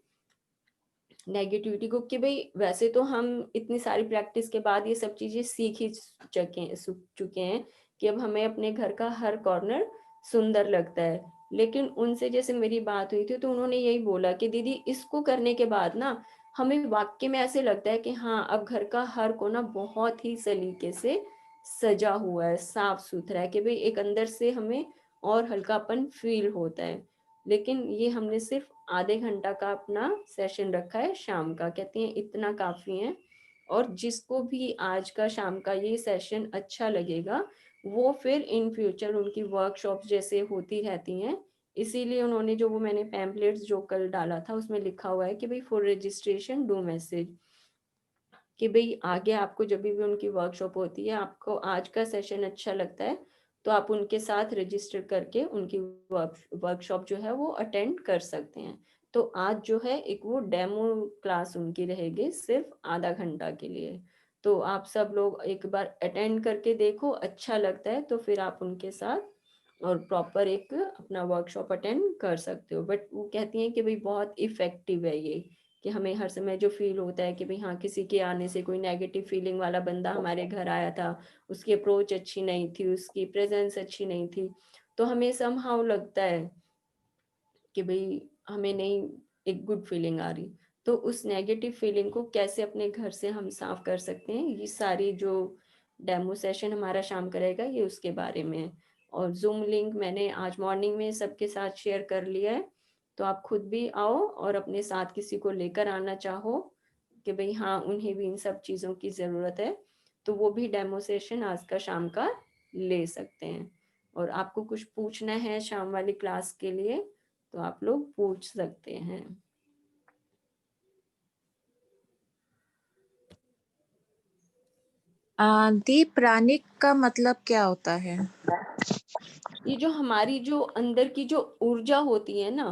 नेगेटिविटी को, कि भाई वैसे तो हम इतनी सारी प्रैक्टिस के बाद ये सब चीजें सीख ही चुके हैं कि अब हमें अपने घर का हर कॉर्नर सुंदर लगता है। लेकिन उनसे जैसे मेरी बात हुई थी तो उन्होंने यही बोला कि दीदी इसको करने के बाद ना हमें वाकई में ऐसे लगता है कि हाँ अब घर का हर कोना बहुत ही सलीके से सजा हुआ है, साफ सुथरा है, कि भाई एक अंदर से हमें और हल्कापन फील होता है। लेकिन ये हमने सिर्फ आधे घंटा का अपना सेशन रखा है शाम का, कहती हैं इतना काफी है। और जिसको भी आज का शाम का ये सेशन अच्छा लगेगा वो फिर इन फ्यूचर उनकी वर्कशॉप जैसे होती रहती हैं। इसीलिए उन्होंने जो वो मैंने पैम्पलेट्स जो कल डाला था उसमें लिखा हुआ है कि भाई फॉर रजिस्ट्रेशन डू मैसेज, कि भाई आगे आपको जब भी उनकी वर्कशॉप होती है, आपको आज का सेशन अच्छा लगता है तो आप उनके साथ रजिस्टर करके उनकी वर्कशॉप जो है वो अटेंड कर सकते हैं। तो आज जो है एक वो डेमो क्लास उनकी रहेगी सिर्फ आधा घंटा के लिए। तो आप सब लोग एक बार अटेंड करके देखो, अच्छा लगता है तो फिर आप उनके साथ और प्रॉपर एक अपना वर्कशॉप अटेंड कर सकते हो। बट वो कहती हैं कि भाई बहुत इफेक्टिव है ये, कि हमें हर समय जो फील होता है कि भाई हाँ, किसी के आने से कोई नेगेटिव फीलिंग वाला बंदा हमारे घर आया था, उसकी अप्रोच अच्छी नहीं थी, उसकी प्रेजेंस अच्छी नहीं थी, तो हमें समहाउ लगता है कि भई हमें नहीं एक गुड फीलिंग आ रही। तो उस नेगेटिव फीलिंग को कैसे अपने घर से हम साफ कर सकते हैं, ये सारी जो डेमो सेशन हमारा शाम का रहेगा, ये उसके बारे में है। और ज़ूम लिंक मैंने आज मॉर्निंग में सबके साथ शेयर कर लिया है, तो आप खुद भी आओ और अपने साथ किसी को लेकर आना चाहो कि भई हाँ, उन्हें भी इन सब चीज़ों की ज़रूरत है, तो वो भी डेमो सेशन आज का शाम का ले सकते हैं। और आपको कुछ पूछना है शाम वाली क्लास के लिए, तो आप लोग पूछ सकते हैं। दीप प्राणिक का मतलब क्या होता है? ये जो हमारी जो अंदर की जो ऊर्जा होती है ना,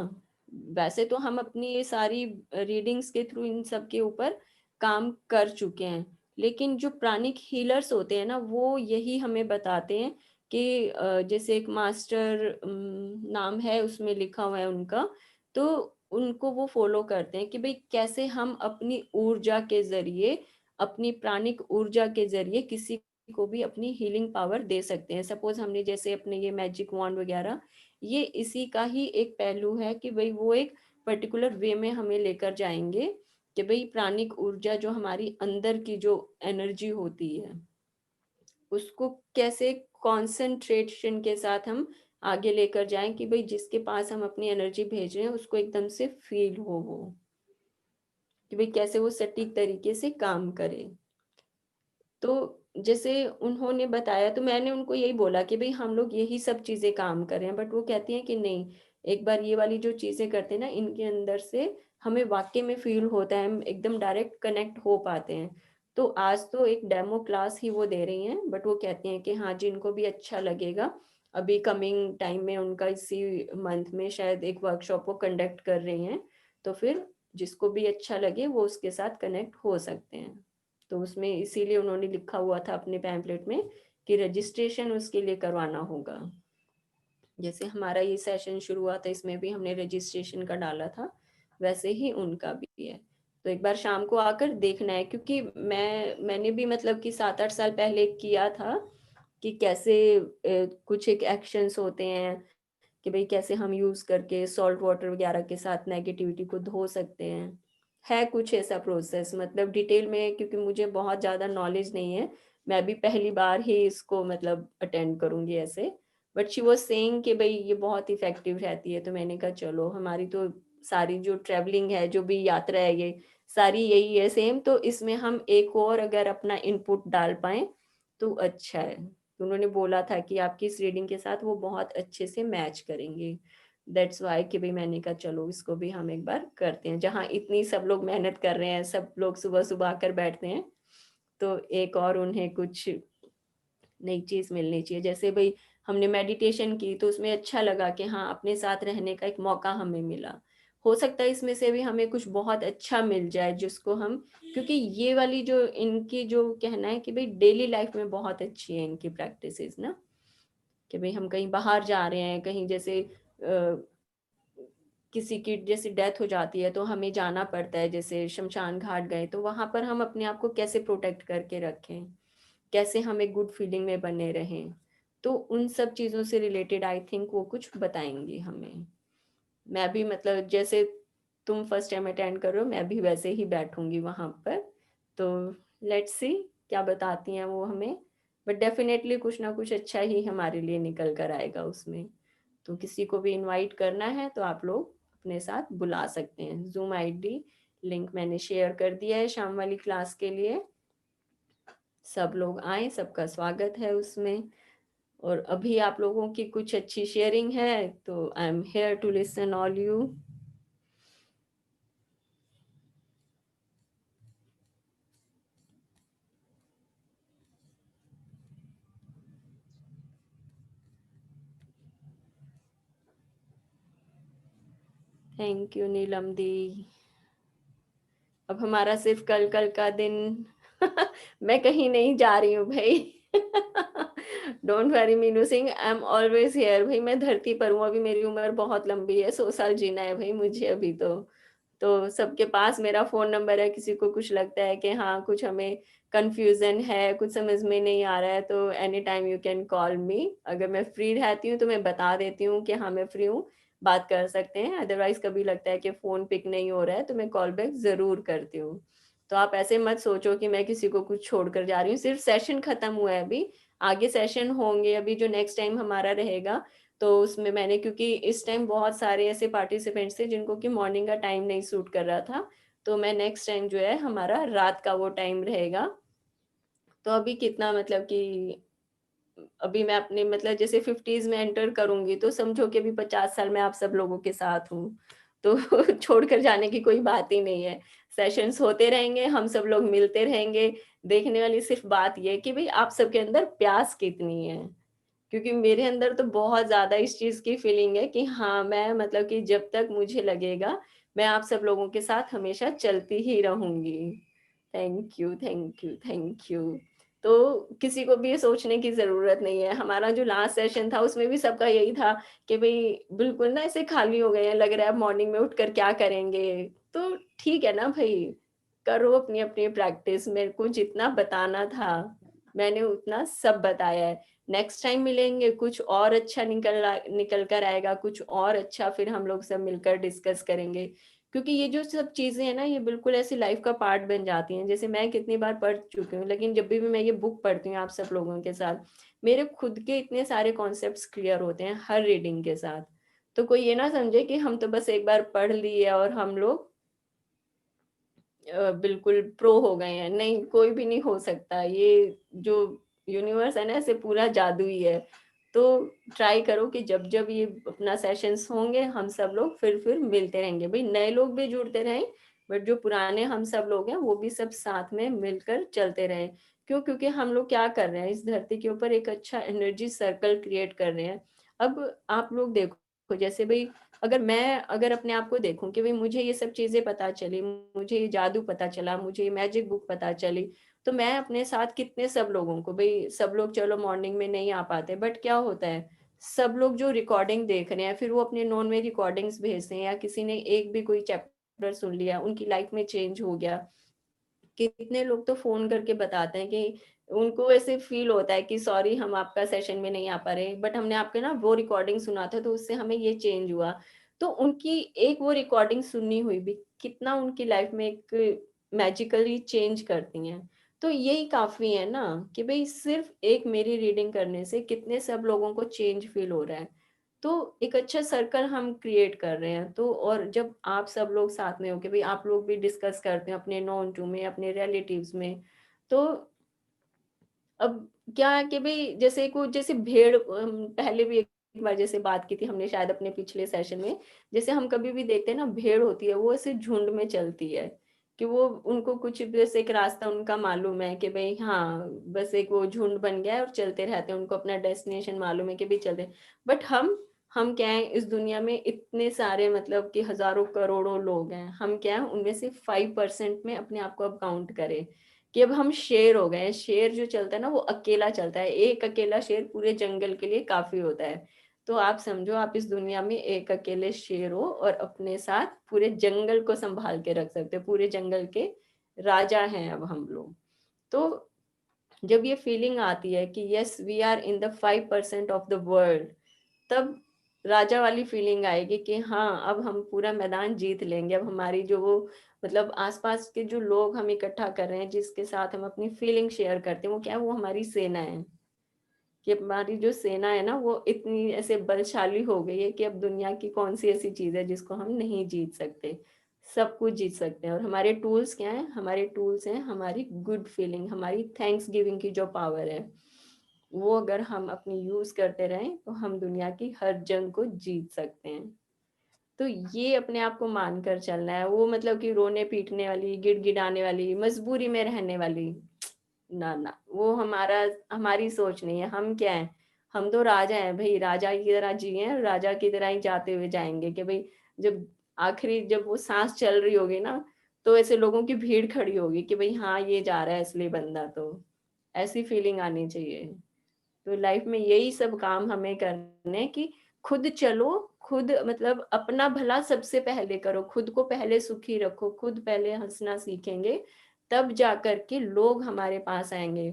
वैसे तो हम अपनी ये सारी रीडिंग्स के थ्रू इन सब के ऊपर काम कर चुके हैं, लेकिन जो प्राणिक हीलर्स होते हैं ना, वो यही हमें बताते हैं कि जैसे एक मास्टर नाम है, उसमें लिखा हुआ है उनका, तो उनको वो फॉलो करते हैं कि भाई कैसे हम अपनी ऊर्जा के जरिए, अपनी प्राणिक ऊर्जा के जरिए किसी को भी अपनी हीलिंग पावर दे सकते हैं। सपोज हमने जैसे अपने ये मैजिक वॉन्ड वगैरह, ये इसी का ही एक पहलू है कि भाई वो एक पर्टिकुलर वे में हमें लेकर जाएंगे कि भाई प्राणिक ऊर्जा जो हमारी अंदर की जो एनर्जी होती है, उसको कैसे कंसंट्रेशन के साथ हम आगे लेकर जाएं कि भाई जिसके पास हम अपनी एनर्जी भेज रहे हैं उसको एकदम से फील हो वो, कि भाई कैसे वो सटीक तरीके से काम करे। तो जैसे उन्होंने बताया, तो मैंने उनको यही बोला कि भई हम लोग यही सब चीज़ें काम कर रहे हैं, बट वो कहती हैं कि नहीं, एक बार ये वाली जो चीज़ें करते हैं ना, इनके अंदर से हमें वाक़ई में फ़ील होता है, हम एकदम डायरेक्ट कनेक्ट हो पाते हैं। तो आज तो एक डेमो क्लास ही वो दे रही हैं, बट वो कहती हैं कि हाँ, जिनको भी अच्छा लगेगा, अभी कमिंग टाइम में उनका इसी मंथ में शायद एक वर्कशॉप वो कंडक्ट कर रही हैं, तो फिर जिसको भी अच्छा लगे वो उसके साथ कनेक्ट हो सकते हैं। तो उसमें इसीलिए उन्होंने लिखा हुआ था अपने पैम्पलेट में कि रजिस्ट्रेशन उसके लिए करवाना होगा। जैसे हमारा ये सेशन शुरू हुआ था, इसमें भी हमने रजिस्ट्रेशन का डाला था, वैसे ही उनका भी है। तो एक बार शाम को आकर देखना है, क्योंकि मैंने भी मतलब कि 7-8 साल पहले किया था कि कैसे कुछ एक एक्शंस होते हैं कि भाई कैसे हम यूज़ करके सॉल्ट वाटर वगैरह के साथ नेगेटिविटी को धो सकते हैं। है कुछ ऐसा प्रोसेस, मतलब डिटेल में, क्योंकि मुझे बहुत ज़्यादा नॉलेज नहीं है। मैं भी पहली बार ही इसको मतलब अटेंड करूँगी ऐसे। बट शी वाज़ सेइंग कि भई ये बहुत इफ़ेक्टिव रहती है, तो मैंने कहा चलो, हमारी तो सारी जो ट्रैवलिंग है, जो भी यात्रा है ये, सारी यही है सेम, तो इसमें हम एक और अगर अपना इनपुट डाल पाएँ, तो अच्छा है। तो उन्होंने बोला था कि आपकी इस रीडिंग के साथ वो बहुत अच्छे से मैच करेंगे। दैट्स व्हाई कि भई मैंने कहा चलो इसको भी हम एक बार करते हैं। जहाँ इतनी सब लोग मेहनत कर रहे हैं, सब लोग सुबह-सुबह आकर बैठते हैं, तो एक और उन्हें कुछ नई चीज़ मिलनी चाहिए। जैसे भई हमने मेडिटेशन की, तो उसमें अच्छा लगा कि हाँ, अपने साथ रहने का एक मौका हमें मिला। हो सकता है इसमें से भी हमें कुछ बहुत अच्छा मिल जाए जिसको हम, क्योंकि ये वाली जो इनकी जो कहना है कि भई डेली लाइफ़ में बहुत अच्छी है इनकी प्रैक्टिसेज़ ना, कि भई हम कहीं बाहर जा रहे हैं, कहीं जैसे किसी की जैसे डेथ हो जाती है, तो हमें जाना पड़ता है, जैसे शमशान घाट गए, तो वहाँ पर हम अपने आप को कैसे प्रोटेक्ट करके रखें? कैसे हम एक गुड फीलिंग में बने रहें? तो उन सब चीज़ों से रिलेटेड आई थिंक वो कुछ बताएँगी हमें। मैं भी मतलब जैसे तुम फर्स्ट टाइम अटेंड कर रहे हो, मैं भी वैसे ही बैठूँगी वहाँ पर। तो लेट्स सी क्या बताती हैं वो हमें। बट डेफ़िनेटली कुछ ना कुछ अच्छा ही हमारे लिए निकल कर आएगा उसमें। तो किसी को भी इनवाइट करना है तो आप लोग अपने साथ बुला सकते हैं। ज़ूम आईडी लिंक मैंने शेयर कर दिया है शाम वाली क्लास के लिए। सब लोग आएँ, सबका स्वागत है उसमें। और अभी आप लोगों की कुछ अच्छी शेयरिंग है, तो I am here to listen all you. Thank you Neelam दी। अब हमारा सिर्फ कल का दिन मैं कहीं नहीं जा रही हूँ भाई। Don't worry Meenu Singh, I am always here भाई। मैं धरती पर हूँ, अभी मेरी उम्र बहुत लंबी है, 100 साल जीना है भाई मुझे अभी तो। तो सबके पास मेरा फ़ोन नंबर है, किसी को कुछ लगता है कि हाँ, कुछ हमें कन्फ्यूज़न है, कुछ समझ में नहीं आ रहा है, तो any time you can call मी। अगर मैं फ्री रहती हूँ, तो मैं बता देती हूँ कि हाँ, मैं फ्री हूँ, बात कर सकते हैं। अदरवाइज़ कभी लगता है कि फ़ोन पिक नहीं हो रहा है, तो मैं कॉल बैक ज़रूर करती हूँ। तो आप ऐसे मत सोचो कि मैं किसी को कुछ छोड़कर जा रही हूँ, सिर्फ़ सेशन खत्म हुआ है अभी, आगे सेशन होंगे अभी जो नेक्स्ट टाइम हमारा रहेगा, तो उसमें मैंने क्योंकि इस टाइम बहुत सारे ऐसे पार्टिसिपेंट्स थे जिनको कि मॉर्निंग का टाइम नहीं सूट कर रहा था, तो मैं नेक्स्ट टाइम जो है हमारा रात का वो टाइम रहेगा। तो अभी कितना मतलब कि अभी मैं अपने मतलब जैसे 50s में एंटर करूँगी तो समझो कि अभी 50 साल मैं आप सब लोगों के साथ हूँ। तो छोड़कर जाने की कोई बात ही नहीं है। सेशंस होते रहेंगे, हम सब लोग मिलते रहेंगे। देखने वाली सिर्फ़ बात ये है कि भई आप सबके अंदर प्यास कितनी है? क्योंकि मेरे अंदर तो बहुत ज़्यादा इस चीज़ की फीलिंग है कि हाँ, मैं मतलब कि जब तक मुझे लगेगा, मैं आप सब लोगों के साथ हमेशा चलती ही रहूँगी। Thank you, thank you, thank you. तो किसी को भी ये सोचने की ज़रूरत नहीं है। हमारा जो लास्ट सेशन था, उसमें भी सबका यही था कि भई बिल्कुल ना ऐसे खाली हो गए हैं, लग रहा है अब मॉर्निंग में उठकर क्या करेंगे? तो ठीक है ना भई, करो अपनी-अपनी प्रैक्टिस। मेरे को जितना बताना था, मैंने उतना सब बताया है। नेक्स्ट टाइम मिलेंगे, कुछ और अच्छा निकल कर आएगा, कुछ और अच्छा फिर हम लोग सब मिलकर डिस्कस करेंगे। क्योंकि ये जो सब चीज़ें हैं ना, ये बिल्कुल ऐसी लाइफ़ का पार्ट बन जाती हैं। जैसे मैं कितनी बार पढ़ चुकी हूँ, लेकिन जब भी मैं ये बुक पढ़ती हूँ आप सब लोगों के साथ, मेरे खुद के इतने सारे कॉन्सेप्ट्स क्लियर होते हैं हर रीडिंग के साथ। तो कोई ये ना समझे कि हम तो बस एक बार पढ़ लिए और हम लोग बिल्कुल प्रो हो गए हैं। नहीं, कोई भी नहीं हो सकता। ये जो यूनिवर्स है ना, ऐसे पूरा जादुई है। तो ट्राई करो कि जब-जब ये अपना सेशंस होंगे, हम सब लोग फिर मिलते रहेंगे। भई नए लोग भी जुड़ते रहें, बट जो पुराने हम सब लोग हैं, वो भी सब साथ में मिलकर चलते रहें। क्यों? क्योंकि हम लोग क्या कर रहे हैं, इस धरती के ऊपर एक अच्छा एनर्जी सर्कल क्रिएट कर रहे हैं। अब आप लोग देखो, जैसे भई अगर अपने आप को देखूँ कि भई मुझे ये सब चीज़ें पता चली, मुझे ये जादू पता चला, मुझे ये मैजिक बुक पता चली, तो मैं अपने साथ कितने सब लोगों को भई सब लोग चलो मॉर्निंग में नहीं आ पाते, बट क्या होता है, सब लोग जो रिकॉर्डिंग देख रहे हैं, फिर वो अपने नोन में रिकॉर्डिंग्स भेजते हैं या किसी ने एक भी कोई चैप्टर सुन लिया, उनकी लाइफ में चेंज हो गया। कितने लोग तो फ़ोन करके बताते हैं कि उनको ऐसे फ़ील होता है कि सॉरी हम आपका सेशन में नहीं आ पा रहे, बट हमने आपके ना वो रिकॉर्डिंग सुना था तो उससे हमें ये चेंज हुआ। तो उनकी एक वो रिकॉर्डिंग सुनी हुई भी कितना उनकी लाइफ़ में एक मैजिकली चेंज करती हैं। तो यही काफ़ी है ना कि भई सिर्फ़ एक मेरी रीडिंग करने से कितने सब लोगों को चेंज फ़ील हो रहा है। तो एक अच्छा सर्कल हम क्रिएट कर रहे हैं। तो और जब आप सब लोग साथ में हो के भई आप लोग भी डिस्कस करते हो अपने नोन टू में, अपने रिलेटिव्स में, तो अब क्या है कि भई जैसे को जैसे भेड़ पहले भी एक बार जैसे बात की थी हमने शायद अपने पिछले सेशन में, जैसे हम कभी भी देखते हैं ना भेड़ होती है, वो ऐसे झुंड में चलती है, कि वो उनको कुछ जैसे एक रास्ता उनका मालूम है कि भई हाँ, बस एक वो झुंड बन गया है और चलते रहते हैं, उनको अपना डेस्टिनेशन मालूम है कि भई चलते हैं। बट हम क्या हैं इस दुनिया में इतने सारे मतलब कि हज़ारों करोड़ों लोग हैं, हम क्या हैं उनमें से 5% में अपने आप को अब काउंट करें। कि अब हम शेर हो गए हैं, शेर जो चलता है ना वो अकेला चलता है, एक अकेला शेर पूरे जंगल के लिए काफ़ी होता है। तो आप समझो आप इस दुनिया में एक अकेले शेर हो और अपने साथ पूरे जंगल को सँभाल के रख सकते हो, पूरे जंगल के राजा हैं अब हम लोग। तो जब ये फीलिंग आती है कि yes we are in the 5% of the world, तब राजा वाली फीलिंग आएगी कि हाँ, अब हम पूरा मैदान जीत लेंगे। अब हमारी जो वो मतलब आस-पास के जो लोग हम इकट्ठा कर रहे हैं, जिसके साथ हम अपनी फीलिंग शेयर करते हैं, वो क्या है, वो हमारी सेना है। कि हमारी जो सेना है ना, वो इतनी ऐसे बलशाली हो गई है कि अब दुनिया की कौन-सी ऐसी चीज़ है जिसको हम नहीं जीत सकते। सब कुछ जीत सकते हैं और हमारे टूल्स क्या हैं? हमारे टूल्स हैं हमारी गुड फीलिंग, हमारी थैंक्स गिविंग की जो पावर है। वो अगर हम अपनी यूज़ करते रहें, तो हम दुनिया की हर जंग को जीत सकते हैं। तो ये अपने आप को मानकर चलना है, वो मतलब कि रोने-पीटने वाली, गिड़गिड़ाने वाली, मजबूरी में रहने वाली, ना, ना, वो हमारी सोच नहीं है। हम क्या हैं? हम तो राजा हैं भई, राजा की तरह जिए, राजा की तरह ही जाते हुए जाएँगे कि भई जब वो साँस चल रही होगी ना, तो ऐसे लोगों की भीड़ खड़ी होगी कि भई हाँ, ये जा रहा है असली बंदा तो। ऐसी फीलिंग आनी चाहिए। तो लाइफ में यही सब काम हमें करने हैं कि खुद चलो, खुद मतलब अपना भला सबसे पहले करो, खुद को पहले सुखी रखो, खुद पहले हँसना सीखेंगे, तब जाकर के लोग हमारे पास आएँगे।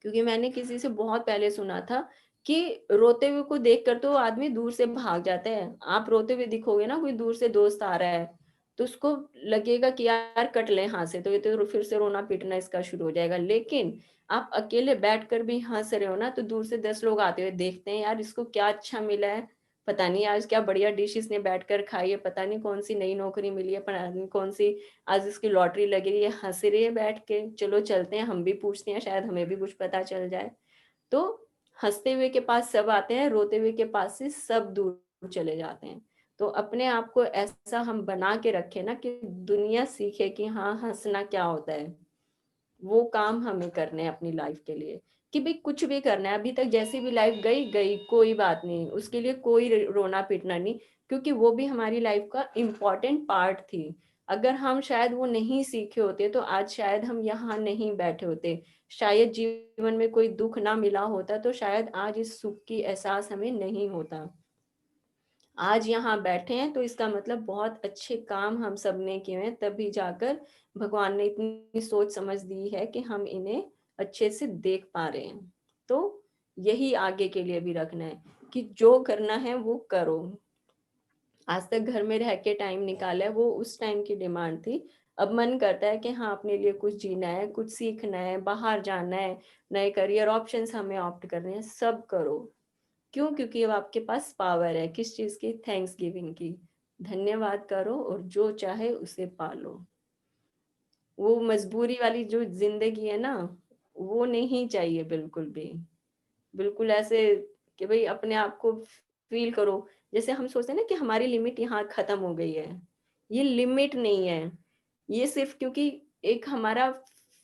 क्योंकि मैंने किसी से बहुत पहले सुना था कि रोते हुए को देखकर तो आदमी दूर से भाग जाता है। आप रोते हुए दिखोगे ना, कोई दूर से दोस्त आ रहा है, तो उसको लगेगा कि यार कट लें यहाँ से, तो ये तो फिर से रोना-पीटना इसका शुरू हो जाएगा। लेकिन आप अकेले बैठकर भी हँस रहे हो ना, तो दूर से 10 लोग आते हुए देखते हैं, यार इसको क्या अच्छा मिला है, पता नहीं आज क्या बढ़िया डिश इसने बैठकर खाई है, पता नहीं कौन-सी नई नौकरी मिली है, पता नहीं कौन-सी आज इसकी लॉटरी लगी है, ये हँस रही है बैठ के, चलो चलते हैं, हम भी पूछते हैं, शायद हमें भी कुछ पता चल जाए। तो हँसते हुए के पास सब आते हैं, रोते हुए के पास से सब दूर चले जाते हैं। तो अपने आप को ऐसा हम बना के रखें ना कि दुनिया सीखे कि हाँ, हँसना क्या होता है। वो काम हमें करने हैं अपनी लाइफ के लिए, कि भाई कुछ भी करना है, अभी तक जैसी भी लाइफ गई, गई, कोई बात नहीं, उसके लिए कोई रोना-पीटना नहीं, क्योंकि वो भी हमारी लाइफ का इम्पोर्टेंट पार्ट थी। अगर हम शायद वो नहीं सीखे होते, तो आज शायद हम यहाँ नहीं बैठे होते। शायद जीवन में कोई दुःख ना मिला होता, तो शायद आज इस सुख की एहसास हमें नहीं होता। आज यहाँ बैठे हैं तो इसका मतलब बहुत अच्छे काम हम सब ने किए हैं, तभी जाकर भगवान ने इतनी सोच समझ दी है कि हम इन्हें अच्छे से देख पा रहे हैं। तो यही आगे के लिए भी रखना है कि जो करना है वो करो। आज तक घर में रह के टाइम निकाला है, वो उस टाइम की डिमांड थी। अब मन करता है कि हाँ, अपने लिए कुछ जीना है, कुछ सीखना है, बाहर जाना है, नए करियर ऑप्शंस हमें ऑप्ट करने हैं, सब करो। क्यों? क्योंकि अब आपके पास पावर है, किस चीज़ की? थैंक्सगिविंग की। धन्यवाद करो और जो चाहे उसे पालो। वो मजबूरी वाली जो ज़िंदगी है ना, वो नहीं चाहिए बिल्कुल भी। बिल्कुल ऐसे कि भई अपने आप को फ़ील करो। जैसे हम सोचते हैं ना कि हमारी लिमिट यहाँ ख़त्म हो गई है। ये लिमिट नहीं है। ये सिर्फ़ क्योंकि एक हमारा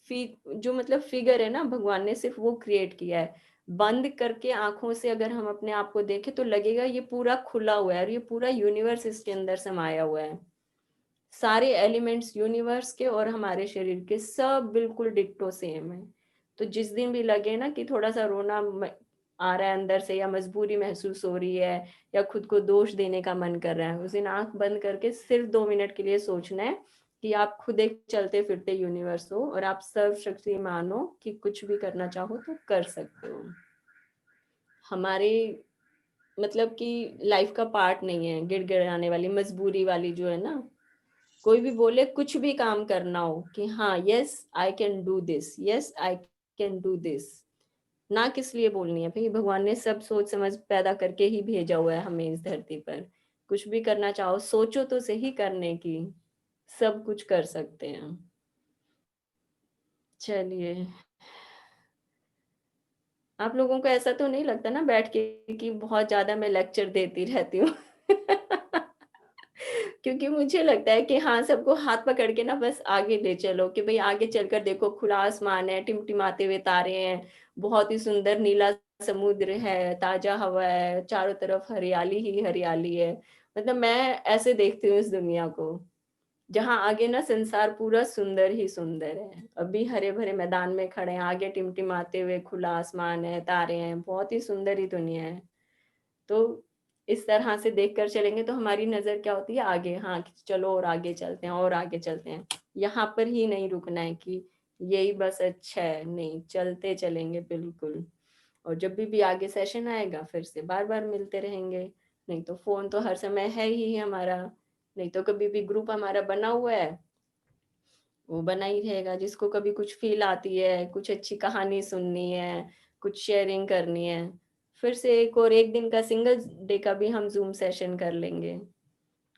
जो मतलब फ़िगर है ना, भगवान ने सिर्फ़ वो क्रिएट किया है। बंद करके आँखों से अगर हम अपने आप को देखें तो लगेगा ये पूरा खुला हुआ है और ये पूरा यूनिवर्स इसके अंदर समाया हुआ है। सारे एलिमेंट्स यूनिवर्स के और हमारे शरीर के सब बिल्कुल डिट्टो सेम है। तो जिस दिन भी लगे ना कि थोड़ा-सा रोना आ रहा है अंदर से या मजबूरी महसूस हो रही है या खुद को दोष देने का मन कर रहा है, उस दिन आँख बंद करके सिर्फ 2 मिनट के लिए सोचना है कि आप खुद एक चलते-फिरते यूनिवर्स हो और आप सर्वशक्तिमान हो कि कुछ भी करना चाहो तो कर सकते हो। हमारी मतलब कि लाइफ का पार्ट नहीं है गिड़गिड़ाने वाली, मजबूरी वाली जो है ना, कोई भी बोले कुछ भी काम करना हो कि हाँ, yes I can do this, yes I can do this, ना किस लिए बोलनी है भाई, भगवान ने सब सोच समझ पैदा करके ही भेजा हुआ है हमें इस धरती पर। कुछ भी करना चाहो सोचो तो सही करने की, सब कुछ कर सकते हैं। चलिए, आप लोगों को ऐसा तो नहीं लगता ना बैठ के कि बहुत ज्यादा मैं लेक्चर देती रहती हूँ? क्योंकि मुझे लगता है कि हाँ, सबको हाथ पकड़ के ना बस आगे ले चलो कि भई आगे चलकर देखो, खुला आसमान है, टिमटिमाते हुए तारे हैं, बहुत ही सुंदर नीला समुद्र है, ताज़ा हवा है, चारों तरफ हरियाली ही हरियाली है। मतलब मैं ऐसे देखती हूँ इस दुनिया को, जहाँ आगे ना संसार पूरा सुंदर ही सुंदर है। अभी हरे-भरे मैदान में खड़े हैं, आगे टिमटिमाते हुए खुला आसमान है, तारे हैं, बहुत ही सुंदर ही दुनिया है। तो इस तरह से देखकर चलेंगे तो हमारी नज़र क्या होती है आगे, हाँ, कि चलो और आगे चलते हैं और आगे चलते हैं। यहाँ पर ही नहीं रुकना है कि यही बस अच्छा है, नहीं, चलते चलेंगे बिल्कुल। और जब भी आगे सेशन आएगा फिर से बार-बार मिलते रहेंगे। नहीं तो फ़ोन तो हर समय है ही हमारा, नहीं तो कभी भी ग्रुप हमारा बना हुआ है, वो बना ही रहेगा। जिसको कभी कुछ फ़ील आती है, कुछ अच्छी कहानी सुननी है, कुछ शेयरिंग करनी है, फिर से एक और 1 दिन का सिंगल डे का भी हम ज़ूम सेशन कर लेंगे।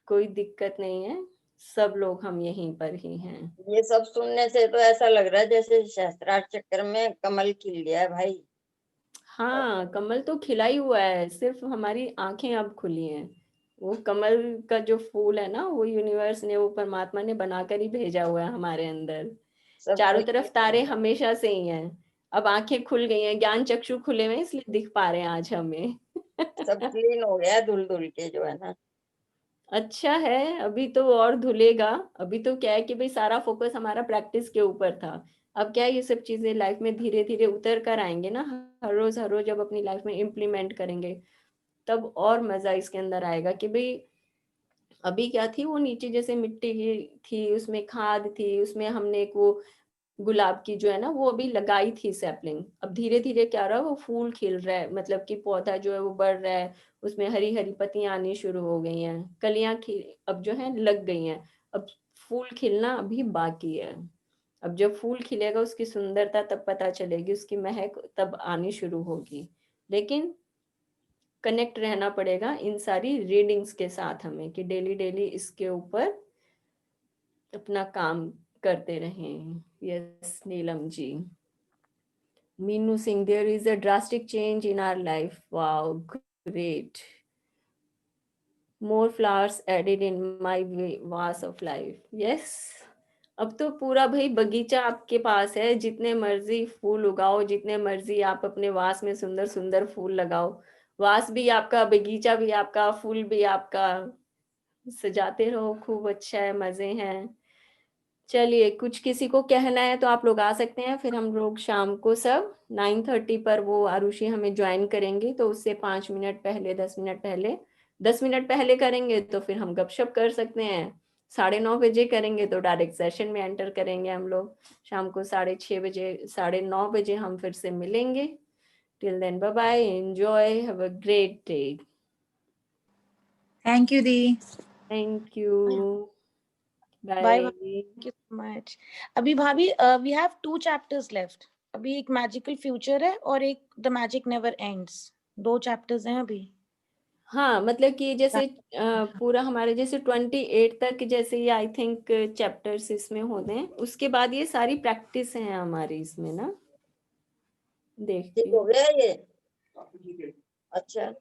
कोई दिक्कत नहीं है, सब लोग हम यहीं पर ही हैं। ये सब सुनने से तो ऐसा लग रहा है जैसे सहस्त्रार चक्र में कमल खिल गया है भाई। हाँ, कमल तो खिला ही हुआ है, सिर्फ़ हमारी आँखें अब खुली हैं। वो कमल का जो फूल है ना, वो यूनिवर्स ने, वो परमात्मा ने बनाकर ही भेजा हुआ है हमारे अंदर। सब चारों क्लीन तरफ तारे हमेशा से ही हैं। अब आँखें खुल गई हैं, ज्ञान चक्षु खुले हुए हैं इसलिए दिख पा रहे हैं आज हमें। सब क्लीन हो गया धुल-धुल के जो है ना। अच्छा है, अभी तो और धुलेगा। अभी तो क्या है कि भई सारा फ़ोकस हमारा प्रैक्टिस के ऊपर था। अब क्या है ये सब चीज़ें लाइफ़ में धीरे-धीरे उतर कर आएँगे ना, हर रोज़ जब अपनी लाइफ़ में इम्प्लीमेंट करेंगे। तब और मजा इसके अंदर आएगा कि भाई अभी क्या थी वो नीचे जैसे मिट्टी की थी, उसमें खाद थी, उसमें हमने एक वो गुलाब की जो है ना वो अभी लगाई थी सैपलिंग। अब धीरे धीरे क्या रहा, वो फूल खिल रहा है, मतलब कि पौधा जो है वो बढ़ रहा है, उसमें हरी हरी पत्तियां आनी शुरू हो गई हैं, कलियां अब जो है लग गई हैं। अब फूल खिलना अभी बाकी है। अब जब फूल खिलेगा उसकी सुंदरता तब पता चलेगी, उसकी महक तब आनी शुरू होगी। लेकिन कनेक्ट रहना पड़ेगा इन सारी रीडिंग्स के साथ हमें, कि डेली डेली इसके ऊपर अपना काम करते रहें। Yes Neelam ji. Meenu Singh, there is a drastic change in our life, wow great, more flowers added in my vase of life. Yes, अब तो पूरा भाई बगीचा आपके पास है, जितने मर्जी फूल उगाओ, जितने मर्जी आप अपने वास में सुंदर सुंदर फूल लगाओ। वास भी आपका, बगीचा भी आपका, फूल भी आपका, सजाते रहो, खूब अच्छा है, मजे हैं। चलिए, कुछ किसी को कहना है तो आप लोग आ सकते हैं, फिर हम लोग शाम को सब 9:30 पर वो आरुषि हमें ज्वाइन करेंगी, तो उससे 5 मिनट पहले, 10 मिनट पहले, 10 मिनट पहले करेंगे तो फिर हम गपशप कर सकते हैं। 9:30 बजे करेंगे तो डायरेक्ट सेशन में एंटर करेंगे हम लोग। शाम को 6:30 बजे, 9:30 बजे हम फिर से मिलेंगे। Till then bye bye, enjoy, have a great day. Thank you दी। Thank you, bye bye. Thank you so much. अभी भाभी वी हैव 2 चैप्टर्स लेफ्ट। अभी एक मैजिकल फ्यूचर है और एक the magic never ends. 2 chapters हैं अभी। हाँ, मतलब कि जैसे पूरा हमारे जैसे 28 तक जैसे ये आई थिंक चैप्टर्स इसमें होते हैं, उसके बाद ये सारी प्रैक्टिस है हमारी इसमें ना, देखती ठीक हो हूँ। गया ये? अच्छा,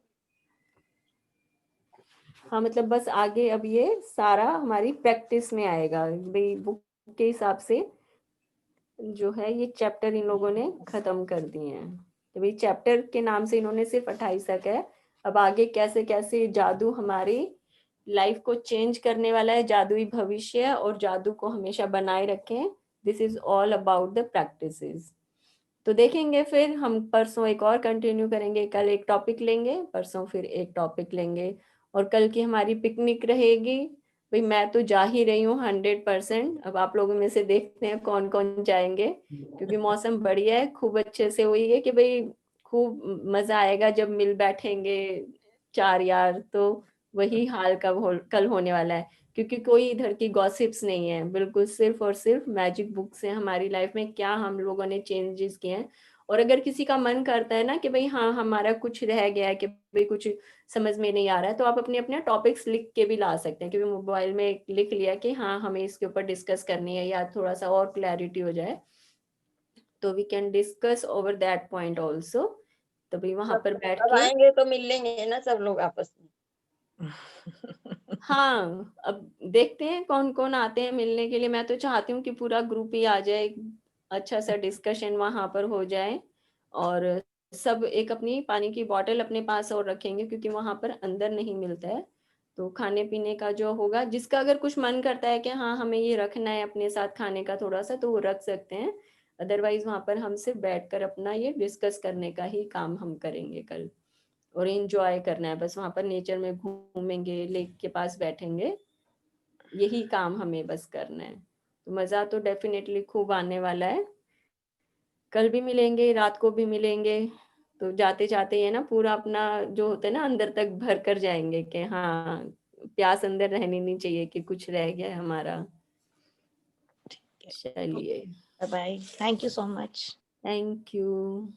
हाँ, मतलब बस आगे अब ये सारा हमारी प्रैक्टिस में आएगा भाई, बुक के हिसाब से जो है ये चैप्टर इन लोगों ने खत्म कर दिए हैं। तो भाई चैप्टर के नाम से इन्होंने सिर्फ 28 तक है। अब आगे कैसे कैसे जादू हमारी लाइफ को चेंज करने वाला है, जादुई भविष्य, और जादू को हमेशा बनाए रखें, this is all about the practices. तो देखेंगे, फिर हम परसों एक और कंटिन्यू करेंगे, कल एक टॉपिक लेंगे, परसों फिर एक टॉपिक लेंगे, और कल की हमारी पिकनिक रहेगी। भाई मैं तो जा ही रही हूँ 100%। अब आप लोगों में से देखते हैं कौन कौन जाएंगे, क्योंकि मौसम बढ़िया है, खूब अच्छे से हुई है कि भाई खूब मजा आएगा जब मिल बैठेंगे चार यार। तो वही हाल कल होने वाला है, क्योंकि कोई इधर की गॉसिप्स नहीं है, बिल्कुल सिर्फ और सिर्फ मैजिक बुक से हमारी लाइफ में क्या हम लोगों ने चेंजेस किए हैं। और अगर किसी का मन करता है ना कि भाई हाँ हमारा कुछ रह गया है, कि भाई कुछ समझ में नहीं आ रहा है, तो आप अपने अपने टॉपिक्स लिख के भी ला सकते हैं, क्योंकि मोबाइल में लिख लिया कि हाँ हमें इसके ऊपर डिस्कस करनी है, या थोड़ा सा और क्लैरिटी हो जाए, तो we can discuss over that point also. तो भाई वहां पर बैठ अब के, आएंगे तो मिल लेंगे ना सब लोग आपस में। हाँ अब देखते हैं कौन कौन आते हैं मिलने के लिए। मैं तो चाहती हूँ कि पूरा ग्रुप ही आ जाए, अच्छा सा डिस्कशन वहां पर हो जाए, और सब एक अपनी पानी की बोतल अपने पास और रखेंगे, क्योंकि वहां पर अंदर नहीं मिलता है। तो खाने पीने का जो होगा, जिसका अगर कुछ मन करता है कि हाँ हमें ये रखना है अपने साथ खाने का थोड़ा सा, तो वो रख सकते हैं। अदरवाइज वहां पर हम सिर्फ बैठकर अपना ये डिस्कस करने का ही काम हम करेंगे कल, और एंजॉय करना है बस, वहां पर नेचर में घूमेंगे, लेक के पास बैठेंगे, यही काम हमें बस करना है। तो मजा तो डेफिनेटली खूब आने वाला है। कल भी मिलेंगे, रात को भी मिलेंगे। तो जाते जाते ये ना पूरा अपना जो होता है ना अंदर तक भर कर जाएंगे, कि हाँ प्यास अंदर रहनी नहीं चाहिए कि कुछ रह गया है हमारा। चलिए, bye bye, thank you so much. Thank you.